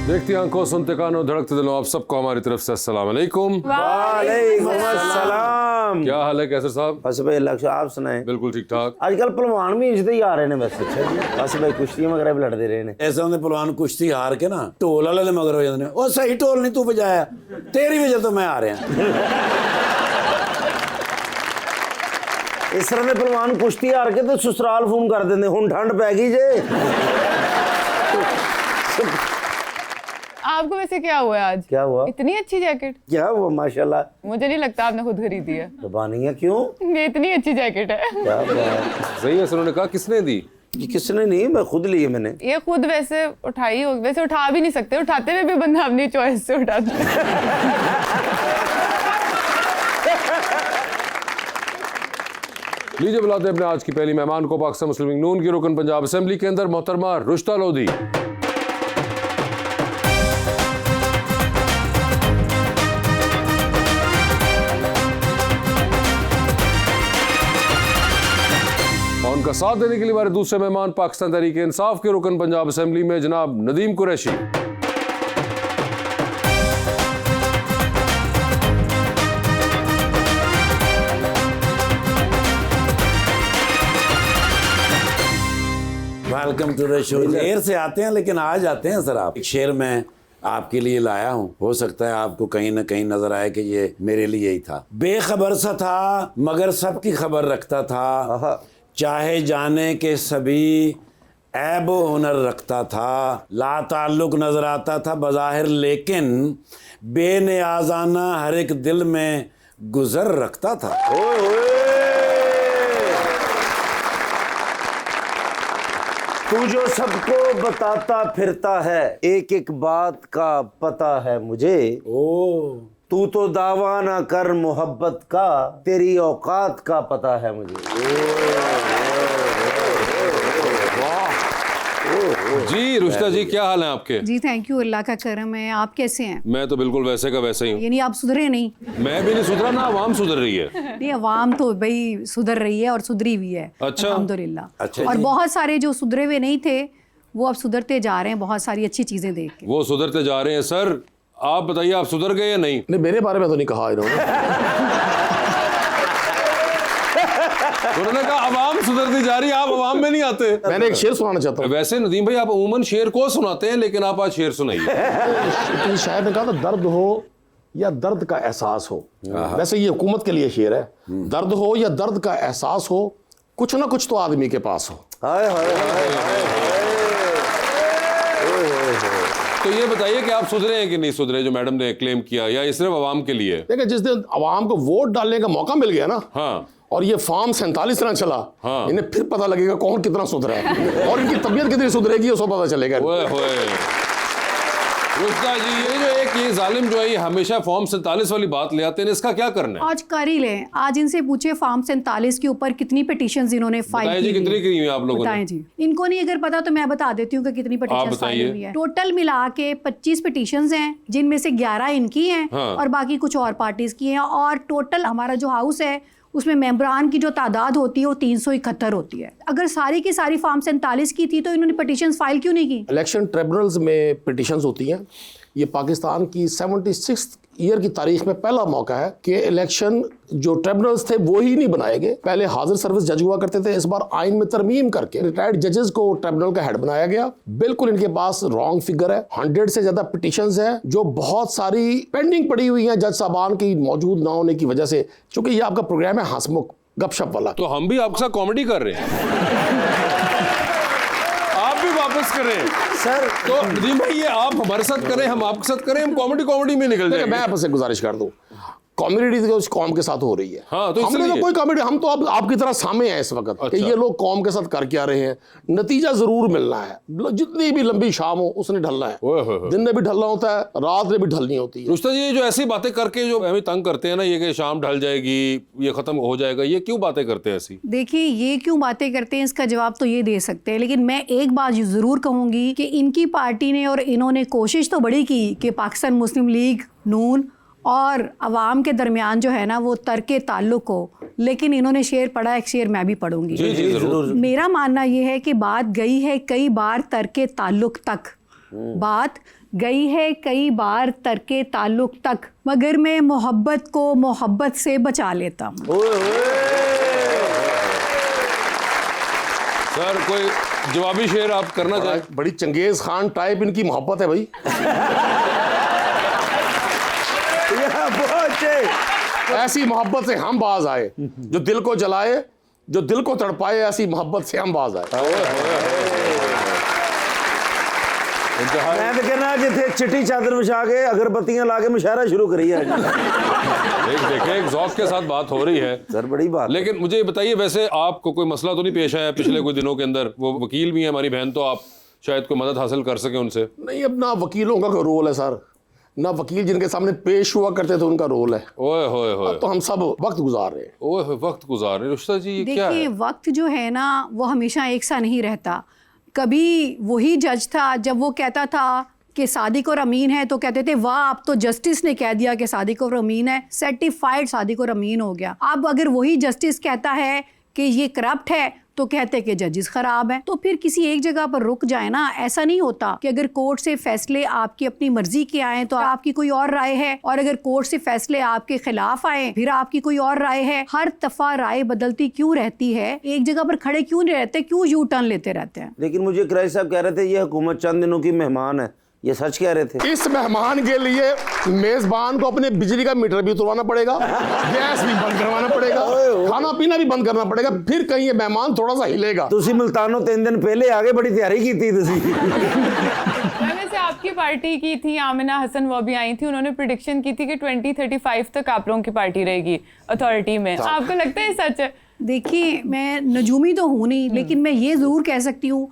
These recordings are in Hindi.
देखती आंखों, सुनते कानों, धड़कते दिलों, आप सबको हमारी तरफ से अस्सलाम वालेकुम। वालेकुम अस्सलाम। क्या हाल है कैसर साहब? बस भाई अल्लाह का, आप सुनाएं। बिल्कुल ठीक ठाक। आजकल पहलवान भी इंजते ही आ रहे हैं बस। बस भाई कुश्तियां वगैरह भी लड़ते रहे हैं। ऐसा होंगे पहलवान कुश्ती हार के ना ढोल वाले ने मगर हो जाते हैं, ओ सही ढोल नहीं तू बजाया, तेरी वजह तो मैं आ रहा। इस तरह के पहलवान कुश्ती हार के तो ससुराल फोन कर देंगे, हुन ठंड पै गई जे। आपको वैसे क्या हुआ आज? क्या हुआ? इतनी अच्छी जैकेट। क्या हुआ? माशाल्लाह। मुझे नहीं लगता आपने खुद खरीदी है। दबानी है क्यों? ये इतनी अच्छी जैकेट है। क्या बात। सही है सर, उन्होंने कहा किसने दी? ये किसने नहीं, मैं खुद ली है मैंने। ये खुद वैसे उठाई हो, वैसे उठा भी नहीं सकते, उठाते हुए भी बंदा अपनी चॉइस से उठाता है। लीजिए बुलाते हैं अपने आज की पहली मेहमान को, पाकिस्तान मुस्लिम लीग नून की रुकन पंजाब असेंबली के अंदर मोहतरमा रुश्ता लोधी। उनका साथ देने के लिए हमारे दूसरे मेहमान पाकिस्तान तहरीक इंसाफ के रुकन पंजाब असेंबली में जनाब Nadeem Qureshi. Welcome to the show. देर से आते हैं लेकिन आज आते हैं सर। आप एक शेर मैं आपके लिए लाया हूँ, हो सकता है आपको कहीं ना कहीं नजर आए कि ये मेरे लिए ही था। बेखबर सा था मगर सबकी खबर रखता था, चाहे जाने के सभी ऐब हुनर रखता था, ला ताल्लुक नजर आता था बज़ाहिर लेकिन बेनियाज़ाना हर एक दिल में गुजर रखता था। तू जो सबको बताता फिरता है, एक एक बात का पता है मुझे। ओ तू तो दावा ना कर मोहब्बत का, तेरी औकात का पता है मुझे। जी रुश्ता जी, क्या हाल है आपके? जी थैंक यू, अल्लाह का करम है। आप कैसे हैं? मैं तो बिल्कुल वैसे का वैसे ही हूँ। यानी आप सुधरे नहीं? मैं भी नहीं सुधरा ना, आवाम सुधर रही है। नहीं, अवाम तो भाई सुधर रही है और सुधरी भी है, अच्छा। अल्हम्दुलिल्लाह। अच्छा और जी। बहुत सारे जो सुधरे हुए नहीं थे वो अब सुधरते जा रहे हैं, बहुत सारी अच्छी चीजें देख के। वो सुधरते जा रहे हैं। सर आप बताइए, आप सुधर गए या नहीं? नहीं, मेरे बारे में तो नहीं कहा इन्होंने। उन्होंने कहा अवाम सुधरती जा रही है, आप अवाम में नहीं आते। मैंने एक शेर सुनाना चाहता हूँ। वैसे नदीम भाई आप अमूमन शेर को सुनाते हैं, लेकिन आप आज शेर सुनाइए। किसी शायर ने कहा था, दर्द हो या दर्द का एहसास हो। वैसे ये हुकूमत के लिए शेर है। दर्द हो या दर्द का एहसास हो, कुछ ना कुछ तो आदमी के पास हो। हाय हाय हाय। तो ये बताइए कि आप सुधरे हैं कि नहीं सुधरे, जो मैडम ने क्लेम किया, या ये सिर्फ अवाम के लिए? देखिए, जिस दिन अवाम को वोट डालने का मौका मिल गया ना, हाँ, और ये फॉर्म 47 तरह चला, हाँ। इन्हें फिर पता लगेगा कौन कितना सुधरा है और इनकी तबीयत कितनी सुधरेगी, उसको पता चलेगा। ओए होए। रुश्ता जी, ये जो एक ये जालिम जो है, ये हमेशा फॉर्म 47 वाली बात ले आते हैं, इसका क्या करना है? आज कर ही लें, आज इनसे पूछे फॉर्म 47 के ऊपर कितनी पिटीशंस इन्होंने फाइल बताइए जी, की कितनी की हुई आप लोगों ने? बताएं जी। इनको नहीं अगर पता तो मैं बता देती हूँ कि कितनी पिटीशन फाइल हुई है। टोटल मिला के 25 पिटीशंस हैं, जिनमें से 11 इनकी हैं, हाँ। और बाकी कुछ और पार्टीज की हैं। और टोटल हमारा जो हाउस है उसमें मेंबरान की जो तादाद होती है वो 371 होती है। अगर सारी की सारी फॉर्म 47 की थी तो इन्होंने पिटीशंस फाइल क्यों नहीं की? इलेक्शन ट्रिब्यूनल्स में पिटीशंस होती हैं। ये पाकिस्तान की 76th ईयर की तारीख में पहला मौका है कि इलेक्शन जो ट्रिब्यूनल्स थे वो ही नहीं बनाए गए। पहले हाजिर सर्विस जज हुआ करते थे, इस बार आइन में तरमीम करके रिटायर्ड जजेस को ट्रिब्यूनल का हेड बनाया गया। बिल्कुल इनके पास रॉन्ग फिगर है। 100 से ज्यादा पिटीशंस हैं जो बहुत सारी पेंडिंग पड़ी हुई हैं जज साहबान की मौजूद ना होने की वजह से। चूंकि ये आपका प्रोग्राम है हंसमुख गपशप वाला, तो हम भी आपके साथ कॉमेडी कर रहे हैं। आप भी वापस करें सर। तो नदीम भाई, ये आप हमारे साथ करें, हम आपके साथ करें, हम कॉमेडी में निकल देखिए, जाएंगे। मैं आपसे गुजारिश कर दूं, कॉमेडी उस कौम के साथ हो रही है। हाँ, तो हमने इसलिए- तो कोई कॉमेडी, हम तो अब आपकी तरह सामने हैं इस वक्त कि अच्छा। ये लोग कौम के साथ कर क्या रहे हैं। नतीजा जरूर मिलना है, जितनी भी लंबी शाम हो उसने ढलना है, ओए होए होए। दिन में भी ढलना होता है, रात में भी ढलनी होती है। रुस्ता जी, ये जो ऐसी बातें करके जो हमें तंग करते हैं ना, ये कि शाम ढल जाएगी, ये खत्म हो जाएगा, ये क्यों बातें करते हैं ऐसी? देखिए, ये क्यों बातें करते हैं इसका जवाब तो ये दे सकते हैं, लेकिन मैं एक बात ज़रूर कहूँगी कि इनकी पार्टी ने और इन्होंने कोशिश तो बड़ी की कि पाकिस्तान मुस्लिम लीग, नून और अवाम के दरमियान जो है ना वो तर्के ताल्लुक हो, लेकिन इन्होंने शेर पढ़ा, एक शेर मैं भी पढ़ूंगी। जी जी जरूर। मेरा मानना ये है कि बात गई है कई बार तर्के ताल्लुक तक, बात गई है कई बार तर्के ताल्लुक तक, मगर मैं मोहब्बत को मोहब्बत से बचा लेता हूँ। सर, कोई जवाबी शेर आप करना चाहें? बड़ी चंगेज खान टाइप इनकी मोहब्बत है भाई। ऐसी मोहब्बत से हम बाज आए, जो दिल को जलाए, जो दिल को तड़पाए, ऐसी मोहब्बत से हम बाज आए। मैं तो कहना जिथे चिट्टी चादर बिछा के अगरबत्तियां ला के मुशायरा शुरू करी है। देखें, एक ज़ौक़ के साथ बात हो रही है सर, बड़ी बात। लेकिन मुझे ये बताइए, वैसे आपको कोई मसला तो नहीं पेश आया पिछले कुछ दिनों के अंदर? वो वकील भी है हमारी बहन, तो आप शायद कोई मदद हासिल कर सके उनसे। नहीं, अब ना वकीलों का कोई रोल है सर, ना वकील जिनके सामने पेश हुआ करते थे उनका रोल है। ओए होए होए, तो हम सब वक्त गुजार रहे हैं। ओए होए, वक्त गुजार रहे। रुस्ता जी, ये क्या देखिए, है? वक्त जो है ना वो हमेशा एक सा नहीं रहता। कभी वही जज था, जब वो कहता था कि सादिक और अमीन है तो कहते थे वाह, अब तो जस्टिस ने कह दिया कि सादिक और अमीन है, सर्टिफाइड सादिक और अमीन हो गया। अब अगर वही जस्टिस कहता है कि ये करप्ट है तो कहते कि जजेस खराब हैं। तो फिर किसी एक जगह पर रुक जाए ना। ऐसा नहीं होता कि अगर कोर्ट से फैसले आपकी अपनी मर्जी के आए तो आपकी कोई और राय है, और अगर कोर्ट से फैसले आपके खिलाफ आए फिर आपकी कोई और राय है। हर दफा राय बदलती क्यों रहती है? एक जगह पर खड़े क्यों नहीं रहते? क्यों यू टर्न लेते रहते हैं? लेकिन मुझे क्राइस्ट साहब कह रहे थे ये हुकूमत चंद दिनों की मेहमान है, ये सच कह रहे थे? इस मेहमान के लिए मेजबान को अपने बिजली का मीटर भी उतरवाना पड़ेगा, गैस भी बंद करवाना पड़ेगा, खाना पीना भी बंद करना पड़ेगा, फिर कहीं ये मेहमान थोड़ा सा हिलेगा। तुसी मुल्तानो 3 दिन पहले आगे बड़ी तैयारी की थी तुसी। वैसे आपकी पार्टी की थी आमिना हसन, वो भी आई थी, उन्होंने प्रिडिक्शन की थी कि 2035 तक आप लोगों की पार्टी रहेगी अथॉरिटी में। आपको लगता है सच है? देखिए, मैं नजूमी तो हूँ नहीं, लेकिन मैं ये ज़रूर कह सकती हूँ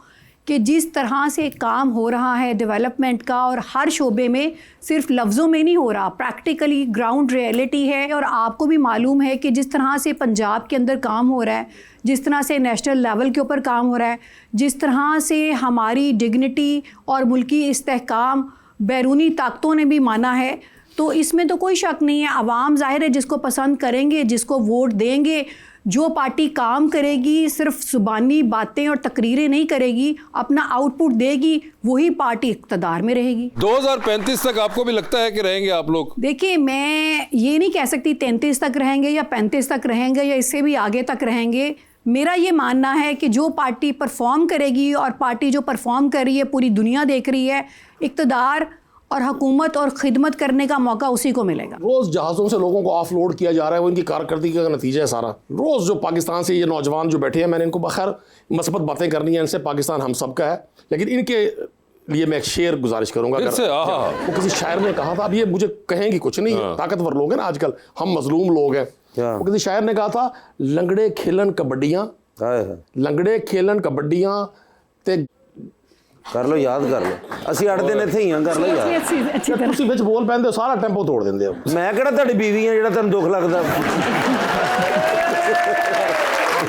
कि जिस तरह से काम हो रहा है डेवलपमेंट का, और हर शोबे में सिर्फ लफ्ज़ों में नहीं हो रहा, प्रैक्टिकली ग्राउंड रियलिटी है। और आपको भी मालूम है कि जिस तरह से पंजाब के अंदर काम हो रहा है, जिस तरह से नेशनल लेवल के ऊपर काम हो रहा है, जिस तरह से हमारी डिग्निटी और मुल्की इस्तेहकाम बैरूनी ताकतों ने भी माना है, तो इसमें तो कोई शक नहीं है। अवाम ज़ाहिर है जिसको पसंद करेंगे, जिसको वोट देंगे, जो पार्टी काम करेगी, सिर्फ ज़ुबानी बातें और तकरीरें नहीं करेगी, अपना आउटपुट देगी, वही पार्टी इक़्तिदार में रहेगी। 2035 तक आपको भी लगता है कि रहेंगे आप लोग? देखिए, मैं ये नहीं कह सकती 33 तक रहेंगे या 35 तक रहेंगे या इससे भी आगे तक रहेंगे। मेरा ये मानना है कि जो पार्टी परफॉर्म करेगी, और पार्टी जो परफॉर्म कर रही है पूरी दुनिया देख रही है, इक़्तिदार और हुकूमत और खिदमत करने का मौका उसी को मिलेगा। रोज जहाज़ों से लोगों को ऑफलोड किया जा रहा है, वो इनकी कारकर्दगी का नतीजा है सारा। रोज जो पाकिस्तान से ये नौजवान जो बैठे हैं, मैंने इनको बखैर मस्बत बातें करनी है इनसे, पाकिस्तान हम सब का है, लेकिन इनके लिए मैं एक शेर गुजारिश करूंगा। वो किसी शायर ने कहा था, अब ये मुझे कहेंगे कुछ नहीं, ताकतवर लोग हैं ना आजकल, हम मजलूम लोग हैं। वो किसी शायर ने कहा था, लंगड़े खेलन कबड्डियां, लंगड़े खेलन कबड्डियां ते कर लो, याद कर लो, ਅਸੀਂ 8 दिन ਇੱਥੇ ਹੀ ਆ, कर लो याद। ਤੁਸੀਂ ਵਿੱਚ ਬੋਲ ਪੈਂਦੇ ਹੋ, ਸਾਰਾ ਟੈਂਪੋ ਤੋੜ ਦਿੰਦੇ ਹੋ। ਮੈਂ ਕਿਹੜਾ ਤੁਹਾਡੀ ਬੀਵੀ ਆ ਜਿਹੜਾ ਤੁਹਾਨੂੰ ਦੁੱਖ ਲੱਗਦਾ?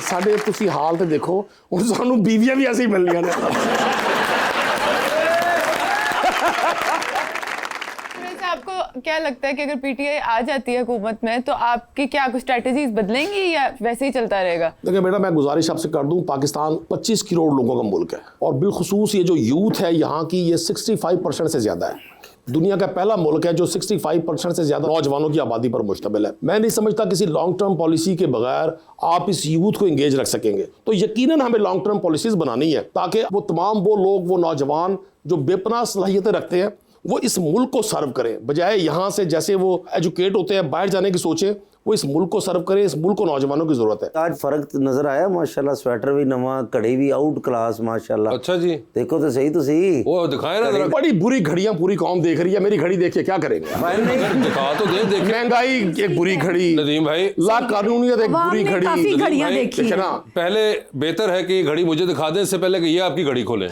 ਸਾਡੇ ਤੁਸੀਂ ਹਾਲ ਤੇ ਦੇਖੋ, ਹੁਣ ਸਾਨੂੰ ਬੀਵੀਆਂ ਵੀ ਐਸੀ ਮਿਲਣੀਆਂ ਨੇ। वैसे आपको क्या लगता है कि अगर पीटीआई आ जाती है हुकूमत में तो आपकी क्या कुछ स्ट्रेटजीज बदलेंगी या वैसे ही चलता रहेगा? देखिए बेटा, मैं गुजारिश आपसे कर दूं, पाकिस्तान 25 करोड़ लोगों का मुल्क है, और बिलखुसूस ये जो यूथ है यहाँ की, ये 65% से ज़्यादा है। दुनिया का पहला मुल्क है जो 65% से ज़्यादा नौजवानों की आबादी पर मुश्तमिल है। मैं नहीं समझता किसी लॉन्ग टर्म पॉलिसी के बगैर आप इस यूथ को इंगेज रख सकेंगे। तो यकीनन हमें लॉन्ग टर्म पॉलिसीज़ बनानी है, ताकि वो तमाम वो लोग, वो नौजवान जो बेपनाह सलाहियतें रखते हैं, वो इस मुल्क को सर्व करें, बजाय यहाँ से जैसे वो एजुकेट होते हैं बाहर जाने की सोचें, वो इस मुल्क को सर्व करें, इस मुल्क को नौजवानों की ज़रूरत है। आज फर्क नजर आया माशाल्लाह, स्वेटर भी नवा, घड़ी भी आउट क्लास माशाल्लाह। अच्छा जी, देखो तो सही, तो सही वो दिखाए ना जरा, बड़ी बुरी घड़ियां पूरी कौम देख रही है, मेरी घड़ी देखिए क्या करेंगे। दिखा तो दे, देखिए महंगाई एक बुरी घड़ी, नदीम भाई, ला कानूनियत एक अवाम बुरी ने घड़ी। काफी घड़ियां देखी देखिए हैं। ना, पहले बेहतर है कि ये घड़ी मुझे दिखा दें इससे पहले कि ये आपकी घड़ी खोलें।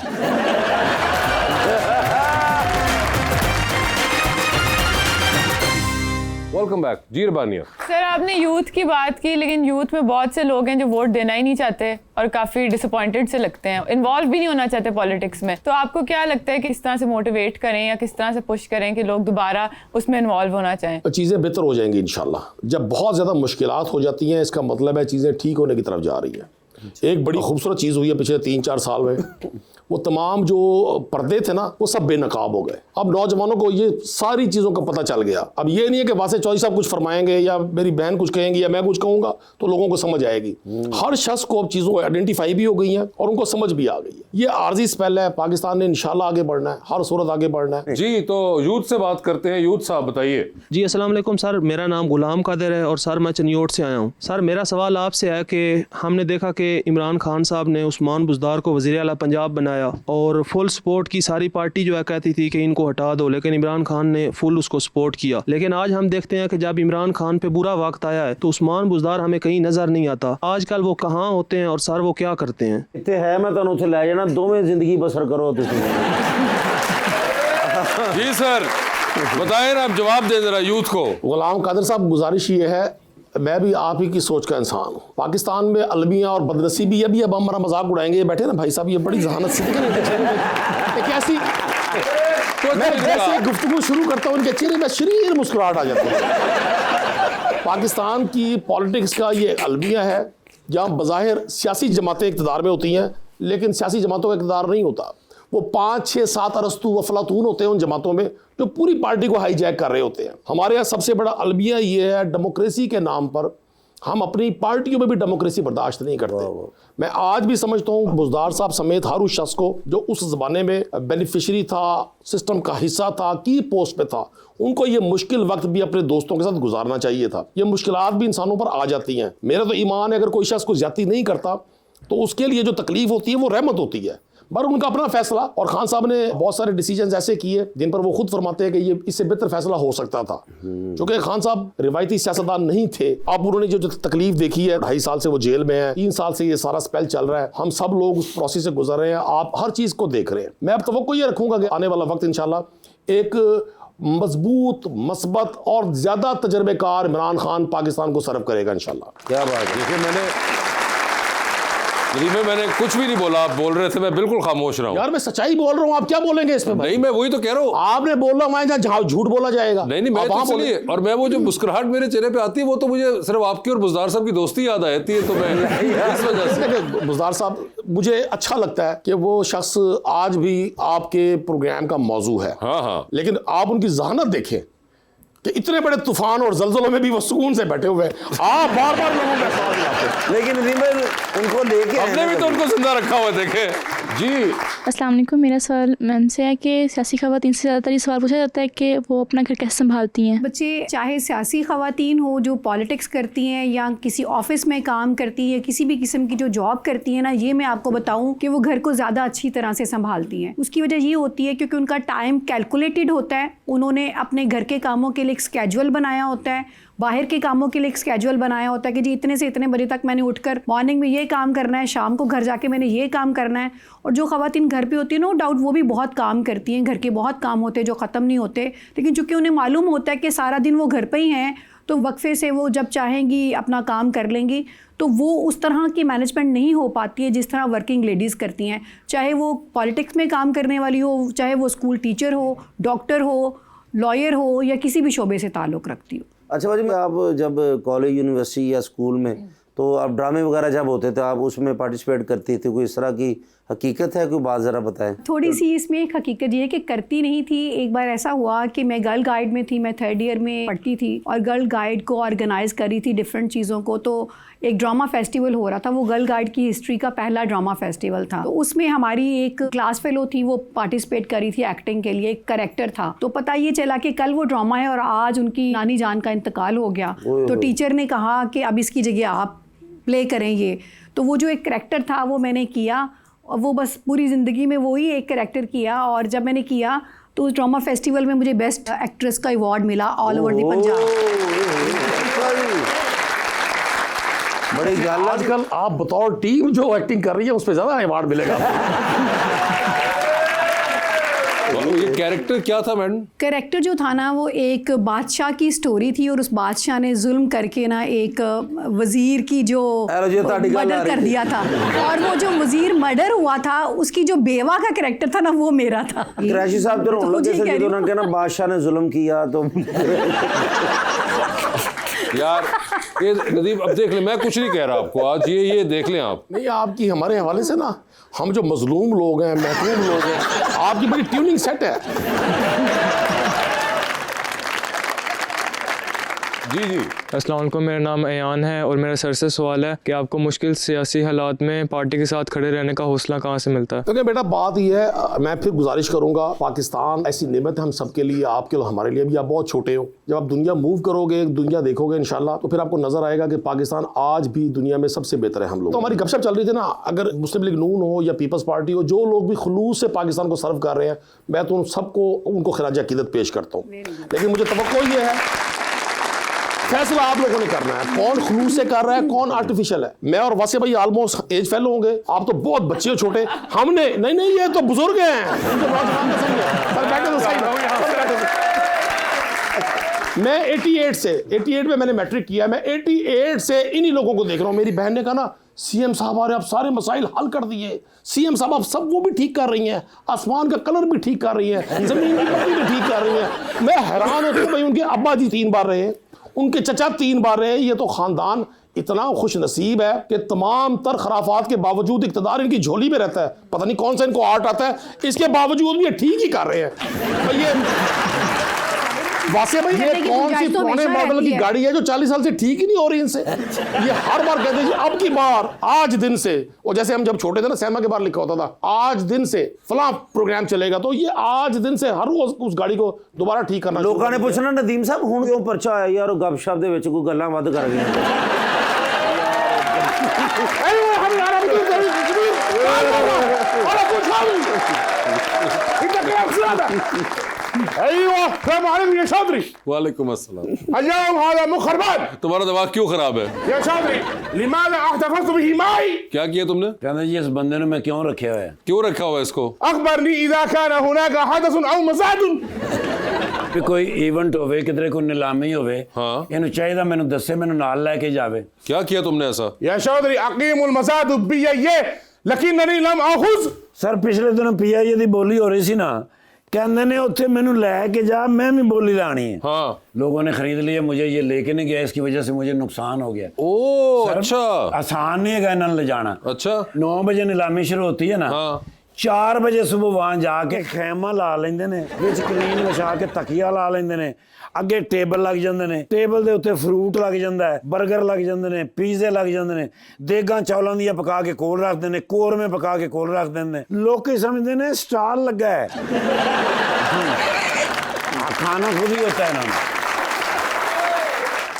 वेलकम बैक जी रबानिया। सर आपने यूथ की बात की, लेकिन यूथ में बहुत से लोग हैं जो वोट देना ही नहीं चाहते और काफ़ी डिसअपॉइंटेड से लगते हैं, इन्वॉल्व भी नहीं होना चाहते पॉलिटिक्स में। तो आपको क्या लगता है कि किस तरह से मोटिवेट करें या किस तरह से पुश करें कि लोग दोबारा उसमें इन्वॉल्व होना चाहें? चीज़ें बेहतर हो जाएंगी इंशाल्लाह। जब बहुत ज़्यादा मुश्किलात हो जाती हैं, इसका मतलब है चीज़ें ठीक होने की तरफ जा रही हैं। एक बड़ी खूबसूरत चीज़ हुई है पिछले 3-4 साल में, वो तमाम जो पर्दे थे ना वो सब बेनकाब हो गए। अब नौजवानों को ये सारी चीज़ों का पता चल गया। अब ये नहीं है कि वासे चौधरी साहब कुछ फरमाएंगे या मेरी बहन कुछ कहेंगी या मैं कुछ कहूँगा तो लोगों को समझ आएगी। हर शख्स को अब चीज़ों आइडेंटिफाई भी हो गई हैं और उनको समझ भी आ गई है। ये आर्जी स्पेल है, पाकिस्तान ने इंशाल्लाह आगे बढ़ना है, हर सूरत आगे बढ़ना है। जी तो यूथ से बात करते हैं। यूथ साहब बताइए। जी अस्सलाम वालेकुम सर, मेरा नाम गुलाम कादिर है और सर मैं चनियोट से आया हूँ। सर मेरा सवाल आपसे है कि हमने देखा कि इमरान खान साहब ने उस्मान बुज़दार को वज़ीर आला पंजाब बनाया और फुल सपोर्ट की, सारी पार्टी जो है कहती थी कि इनको हटा दो, लेकिन इमरान खान ने फुल उसको सपोर्ट किया। लेकिन आज हम देखते हैं कि जब इमरान खान पे बुरा वक्त आया है तो उस्मान बुज़दार हमें कहीं नज़र नहीं आता। आजकल वो कहाँ होते हैं और सर वो क्या करते हैं? इतने है मैं तुहानू उत्थे लै जाना, दोवें जिंदगी बसर करो तुसीं। जी सर बताएं ना, आप जवाब दें जरा यूथ को। गुलाम कादिर साहब, गुजारिश ये है, मैं भी आप ही की सोच का इंसान हूँ। पाकिस्तान में अलमियाँ और बदनसीबी है भी, अब हमारा मजाक उड़ाएंगे। ये बैठे ना भाई साहब, ये बड़ी जहानत से कैसी मैं जैसे गुफ्तगू शुरू करता हूँ उनके चेहरे में शरीर मुस्कुराहट आ जाती है। पाकिस्तान की पॉलिटिक्स का ये अलमिया है जहाँ बज़ाहिर सियासी जमातें इक़्तिदार में होती हैं, लेकिन सियासी जमातों का इक़्तिदार नहीं होता। वो 5, 6, 7 अरस्तू अफलातून होते हैं उन जमातों में जो पूरी पार्टी को हाईजैक कर रहे होते हैं। हमारे यहाँ सबसे बड़ा अलमिया ये है, डेमोक्रेसी के नाम पर हम अपनी पार्टियों में भी डेमोक्रेसी बर्दाश्त नहीं करते। मैं आज भी समझता हूँ बुज़दार साहब समेत हर उस शख्स को जो उस ज़माने में बेनिफिशरी था, सिस्टम का हिस्सा था, की पोस्ट पे था, उनको ये मुश्किल वक्त भी अपने दोस्तों के साथ गुजारना चाहिए था। ये मुश्किलात भी इंसानों पर आ जाती हैं। मेरा तो ईमान है अगर कोई शख्स को ज़्यादती नहीं करता तो उसके लिए जो तकलीफ होती है वो रहमत होती है, पर उनका अपना फैसला। और खान साहब ने बहुत सारे डिसीजंस ऐसे किए जिन पर वो खुद फरमाते हैं कि ये इससे बेहतर फैसला हो सकता था, क्योंकि खान साहब रिवायती सियासतदान नहीं थे। अब उन्होंने जो तकलीफ देखी है, 2.5 साल से वो जेल में है, 3 साल से ये सारा स्पेल चल रहा है, हम सब लोग उस प्रोसेस से गुजर रहे हैं। आप हर चीज़ को देख रहे हैं। मैं अब तवक्को ये रखूंगा कि आने वाला वक्त इंशाल्लाह एक मजबूत, मस्बत और ज़्यादा तजर्बेकार इमरान खान पाकिस्तान को सर्व करेगा इंशाल्लाह। क्या बात है। देखिए मैंने कुछ भी नहीं बोला, आप बोल रहे थे, मैं बिल्कुल खामोश रहा हूँ। यार मैं सच्चाई बोल रहा हूँ, आप क्या बोलेंगे इस पे? नहीं मैं वही तो कह रहा हूँ। आपने बोला वहां जहाँ झूठ बोला जाएगा। नहीं मैं आप तो वहाँ इसलिए, और मैं वो जो मुस्कुराहट मेरे चेहरे पे आती है वो तो मुझे सिर्फ आपकी और बुज़दार साहब की दोस्ती याद आती है, तो मैं इस वजह से। बुज़दार साहब, मुझे अच्छा लगता है कि वो शख्स आज भी आपके प्रोग्राम का मौजू है। हाँ, लेकिन आप उनकी जहानत देखें कि इतने बड़े तूफान और जल्जलों में भी वो सुकून से बैठे हुए हैं। आप बार बार लोगों का साथ दिलाते हैं। लेकिन रिमल उनको लेके हमने भी तो उनको जिंदा रखा हुआ, देखे जी। अस्सलाम वालेकुम, मेरा सवाल मैम से है कि सियासी ख़वातीन से ज़्यादातर ये सवाल पूछा जाता है कि वो अपना घर कैसे संभालती हैं। बच्चे चाहे सियासी ख़वातीन हो जो पॉलिटिक्स करती हैं या किसी ऑफिस में काम करती हैं, किसी भी किस्म की जो जॉब करती हैं ना, ये मैं आपको बताऊं कि वो घर को ज़्यादा अच्छी तरह से संभालती हैं। उसकी वजह ये होती है क्योंकि उनका टाइम कैलकुलेटेड होता है। उन्होंने अपने घर के कामों के लिए एक स्केड्यूल बनाया होता है, बाहर के कामों के लिए एक स्केड्यूल बनाया होता है कि जी इतने से इतने बजे तक मैंने उठकर मॉर्निंग में ये काम करना है, शाम को घर जाके मैंने ये काम करना है। और जो ख़वातीन घर पे होती है, नो डाउट वो भी बहुत काम करती हैं, घर के बहुत काम होते हैं जो ख़त्म नहीं होते, लेकिन चूँकि उन्हें मालूम होता है कि सारा दिन वो घर पे ही हैं तो वक्फे से वो जब चाहेंगी अपना काम कर लेंगी, तो वो उस तरह की मैनेजमेंट नहीं हो पाती है जिस तरह वर्किंग लेडीज़ करती हैं। चाहे वो पॉलिटिक्स में काम करने वाली हो, चाहे वो स्कूल टीचर हो, डॉक्टर हो, लॉयर हो या किसी भी शोबे से ताल्लुक़ रखती हो। अच्छा भाजी, आप जब कॉलेज, यूनिवर्सिटी या स्कूल में तो आप ड्रामे वगैरह जब होते थे आप उसमें पार्टिसिपेट करती थी? कोई इस तरह की हकीकत है कोई बात ज़रा बताएं। थोड़ी सी इसमें एक हकीकत ये है कि करती नहीं थी। एक बार ऐसा हुआ कि मैं गर्ल गाइड में थी, मैं 3rd ईयर में पढ़ती थी और गर्ल गाइड को ऑर्गेनाइज कर रही थी डिफरेंट चीज़ों को। तो एक ड्रामा फेस्टिवल हो रहा था, वो गर्ल गाइड की हिस्ट्री का पहला ड्रामा फेस्टिवल था। तो उसमें हमारी एक क्लास फेलो थी, वो पार्टिसिपेट करी थी एक्टिंग के लिए, एक कैरेक्टर था। तो पता ये चला कि कल वो ड्रामा है और आज उनकी नानी जान का इंतकाल हो गया। तो टीचर ने कहा कि अब इसकी जगह आप प्ले करें ये। तो वो जो एक कैरेक्टर था वो मैंने किया और वो बस पूरी ज़िंदगी में वही एक कैरेक्टर किया। और जब मैंने किया तो उस ड्रामा फेस्टिवल में मुझे बेस्ट एक्ट्रेस का अवार्ड मिला ऑल ओवर द पंजाब। बड़ी गल। आजकल आप बतौर टीम जो एक्टिंग कर रही है उस पर ज्यादा अवार्ड मिलेगा। ये कैरेक्टर क्या था मैडम? कैरेक्टर जो था ना वो एक बादशाह की स्टोरी थी और उस बादशाह ने जुल्म करके ना एक वजीर की जो मर्डर कर दिया था। और वो जो वजीर मर्डर हुआ था उसकी जो बेवा का कैरेक्टर था ना वो मेरा था। क्रैशी साहब जो हम लोग जैसे जो ना कहना बादशाह ने जुल्म किया तो यार ये नदीम अब देख ले, मैं कुछ नहीं कह रहा आपको आज, ये देख लें आप। नहीं, आपकी हमारे हवाले से ना हम जो मजलूम लोग हैं, महसूम लोग हैं, आपकी बड़ी ट्यूनिंग सेट है। जी जी अस्सलाम वालेकुम, मेरा नाम अयान है और मेरा सर से सवाल है कि आपको मुश्किल सियासी हालात में पार्टी के साथ खड़े रहने का हौसला कहाँ से मिलता है? तो क्या बेटा बात यह है, मैं फिर गुजारिश करूंगा, पाकिस्तान ऐसी नेमत है हम सबके लिए, आपके लिए, हमारे लिए भी। आप बहुत छोटे हो, जब आप दुनिया मूव करोगे, दुनिया देखोगे इंशाल्लाह, तो फिर आपको नजर आएगा कि पाकिस्तान आज भी दुनिया में सबसे बेहतर है। हम लोग तो हमारी गपशप चल रही थी ना, अगर मुस्लिम लीग नून हो या पीपल्स पार्टी हो, जो लोग भी खुलूस से पाकिस्तान को सर्व कर रहे हैं, मैं तो उन सबको उनको खिराज अकीदत पेश करता हूँ। लेकिन मुझे तवक्को ये है, फैसला आप लोगों ने करना है, कौन खुलूस से कर रहा है, कौन आर्टिफिशियल है। मैं और वासे भाई ऑलमोस्ट एज फेलो होंगे, आप तो बहुत बच्चे हो छोटे। हमने नहीं ये तो बुजुर्ग हैं, मैं 88 में मैंने मैट्रिक किया, मैं 88 से इन्हीं लोगों को देख रहा हूँ। मेरी बहन ने कहा ना सीएम साहब आ रहे, आप सारे मसाइल हल कर दिए, सीएम साहब आप सब वो भी ठीक कर रही हैं, आसमान का कलर भी ठीक कर रही हैं, जमीन की पट्टी भी ठीक कर रही हैं। मैं हैरान होता हूँ भाई, उनके अब्बा जी 3 बार रहे, उनके चचा 3 बार रहे। ये तो खानदान इतना खुश नसीब है कि तमाम तर खराफात के बावजूद इक़्तिदार इनकी झोली में रहता है। पता नहीं कौन सा इनको आर्ट आता है, इसके बावजूद भी ये ठीक ही कर रहे हैं। ये वासे भाई, ये कौन सी पुराने मॉडल की गाड़ी है जो 40 साल से ठीक ही नहीं हो रही इनसे? ये हर बार कहते हैं अब की बार, आज दिन से, और जैसे हम जब छोटे थे ना सिनेमा के बाहर लिखा होता था आज दिन से फलां प्रोग्राम चलेगा, तो ये आज दिन से हर रोज उस गाड़ी को दोबारा ठीक करना। लोगों ने पूछना नदीम साहब हुण क्यों परचा आया यार, गपशप दे विच कोई गल्लां वध कर गईਆਂ। वालेकुम अस्सलाम। तुम्हारा दिमाग क्यों खराब है? क्या किया तुमने? कहते जी इस बंदे ने मैं क्यों रखा हुआ है, क्यों रखा हुआ है इसको? कि कोई इवेंट होवे, किधरे कोई नीलामी होवे, हाँ। इन्हें चाहिए मैंने दसे, मैंने नाल लेके जावे। क्या किया तुमने ऐसा? सर पिछले दिनों PIA दी बोली हो रही सी ना, कहते ने उत्थे मैनू लेके जा, मैं भी बोली लानी है। हाँ। लोगों ने खरीद लिया, मुझे ये लेके नहीं गया, इसकी वजह से मुझे नुकसान हो गया। ओ अच्छा, आसान नहीं है इन्होंने ले जाना। अच्छा 9 बजे नीलामी शुरू होती है ना, हाँ। 4 बजे सुबह वहां जाके खैमा ला लेंदे ने, विच कलीन विछा के तकिया ला लेंदे ने, अगे टेबल लग जांदे ने, टेबल दे उत्ते फ्रूट लग जांदा है, बर्गर लग जांदे ने, पीजे लग जांदे ने, देगां चौलां दियां पका के कोल रखदे ने, कोरमे पका के कोल रख देंदे ने। लोग समझदे ने स्टाल लगा है। खाना खुद ही होता है ना।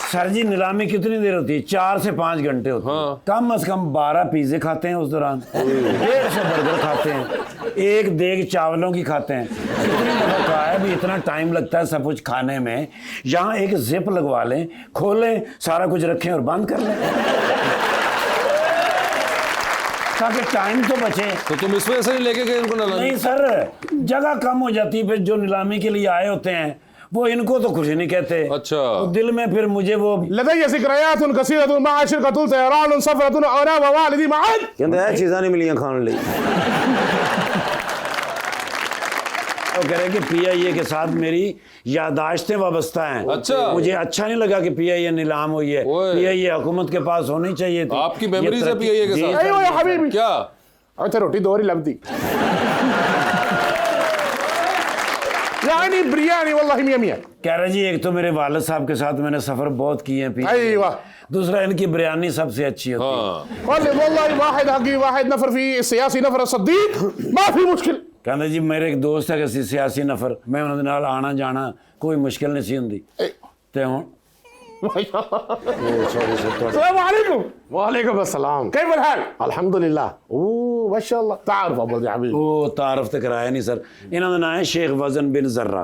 सर जी नीलामी कितनी देर होती है? 4 से 5 घंटे होती है। हाँ। कम से कम 12 पिज़्ज़े खाते हैं उस दौरान, 150 बर्गर खाते हैं, 1 देग चावलों की खाते हैं। कितनी दफ़ा कहा है भी इतना टाइम लगता है सब कुछ खाने में, यहाँ एक जिप लगवा लें, खोलें, सारा कुछ रखें और बंद कर लें ताकि टाइम तो बचे। तो तुम इस वजह से नहीं लेके गए इनको नीलामी? नहीं सर, जगह कम हो जाती है, फिर जो नीलामी के लिए आए होते हैं वो इनको तो कुछ नहीं कहते। अच्छा। तो दिल में फिर मुझे वो कहते हैं चीज़ां नहीं मिलियां खाने लिए। तो कह रहे कि PIA के साथ मेरी यादाश्तें वाबस्ता हैं। अच्छा। मुझे अच्छा नहीं लगा कि PIA नीलाम हुई है। PIA हुकूमत के पास होनी चाहिए थी। आपकी मेमोरीज है PIA के साथ? क्या ਇੱਥੇ ਰੋਟੀ ਦੋ ਵਾਰੀ ਲੱਭਦੀ यानी बिरयानी वल्लाही मियां मियां। कह रहे जी एक तो मेरे वालिद साहब के साथ मैंने सफर बहुत किए हैं पीछे, दूसरा इनकी बिरयानी सबसे अच्छी होती है। वल्लाही वाहिद हकी वाहिद नफर फी सियासी नफर सद्दीक माफी मुश्किल। कहते जी मेरे एक दोस्त है कि सियासी नफर, मैं उन्होंने नाल आना जाना कोई मुश्किल नहीं सी हुंदी ते हुण अस्सलाम वालेकुम। वालेकुम अस्सलाम, कैफ हाल? अल्हम्दुलिल्लाह। ओ माशाअल्लाह, तारफ अबू हबीब। ओ तारफ ते कराया नहीं सर, इन्हां दा नाम है शेख वजन बिन जर्रा।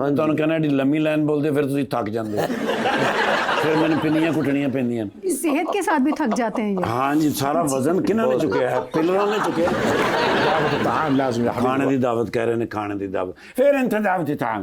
मैं तुहानू कहना एडी लम्मी लाइन बोलते फिर तुसीं थक जांदे हो। फिर मैंने पिन्नियां कुटनियां पैंदियां। सेहत के साथ भी थक जाते हैं ये। हाँ जी, सारा वजन किन्हां ने चुकिया है? पिलरों ने चुकिया। खाने दी दावत कह रहे ने, खाने दी दावत। फिर इंथे दावत ताम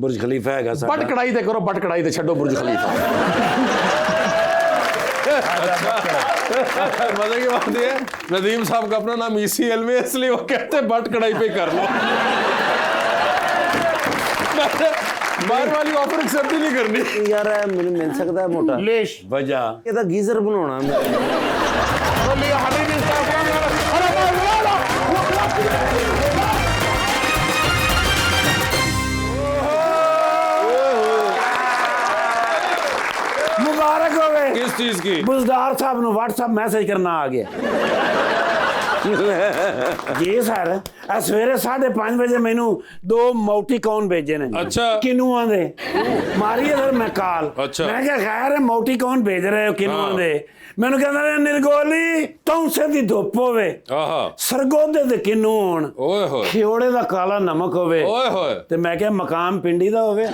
बुर्ज खलीफा हैगा साडा। बट कढ़ाई ते करो, बट कढ़ाई ते छड्डो बुर्ज खलीफा। मजे की बात ये है, नदीम साहब का अपना नाम ECL में, इसलिए वो कहते हैं बट कढ़ाई पे कर लो। बाहर वाली ऑफर एक्सेप्ट ही नहीं करनी यार मैंने मिल सकता है मोटा लेश वजह ये गीजर बनाना बोलिए हबीबी मुबारक हो गए। किस चीज की? बुजदार साहब ने व्हाट्सएप मैसेज करना आ गया। जी सर सवेरे 5:30 बजे मैनू 2 मोटिकॉन भेजे ने। अच्छा। किनुआ दे मारी सर मैं कॉल। अच्छा। मैं क्या खैर है मोटिकॉन भेज रहे हो किनुआ दे? मैनू कहंदा निर्गोली तौंसे दी धुप होवे, आहा सरगोदे दे किनू होण, ओए होए खियोड़े दा काला नमक होवे, ओए होए ते मैं क्या मकाम पिंडी दा होवे।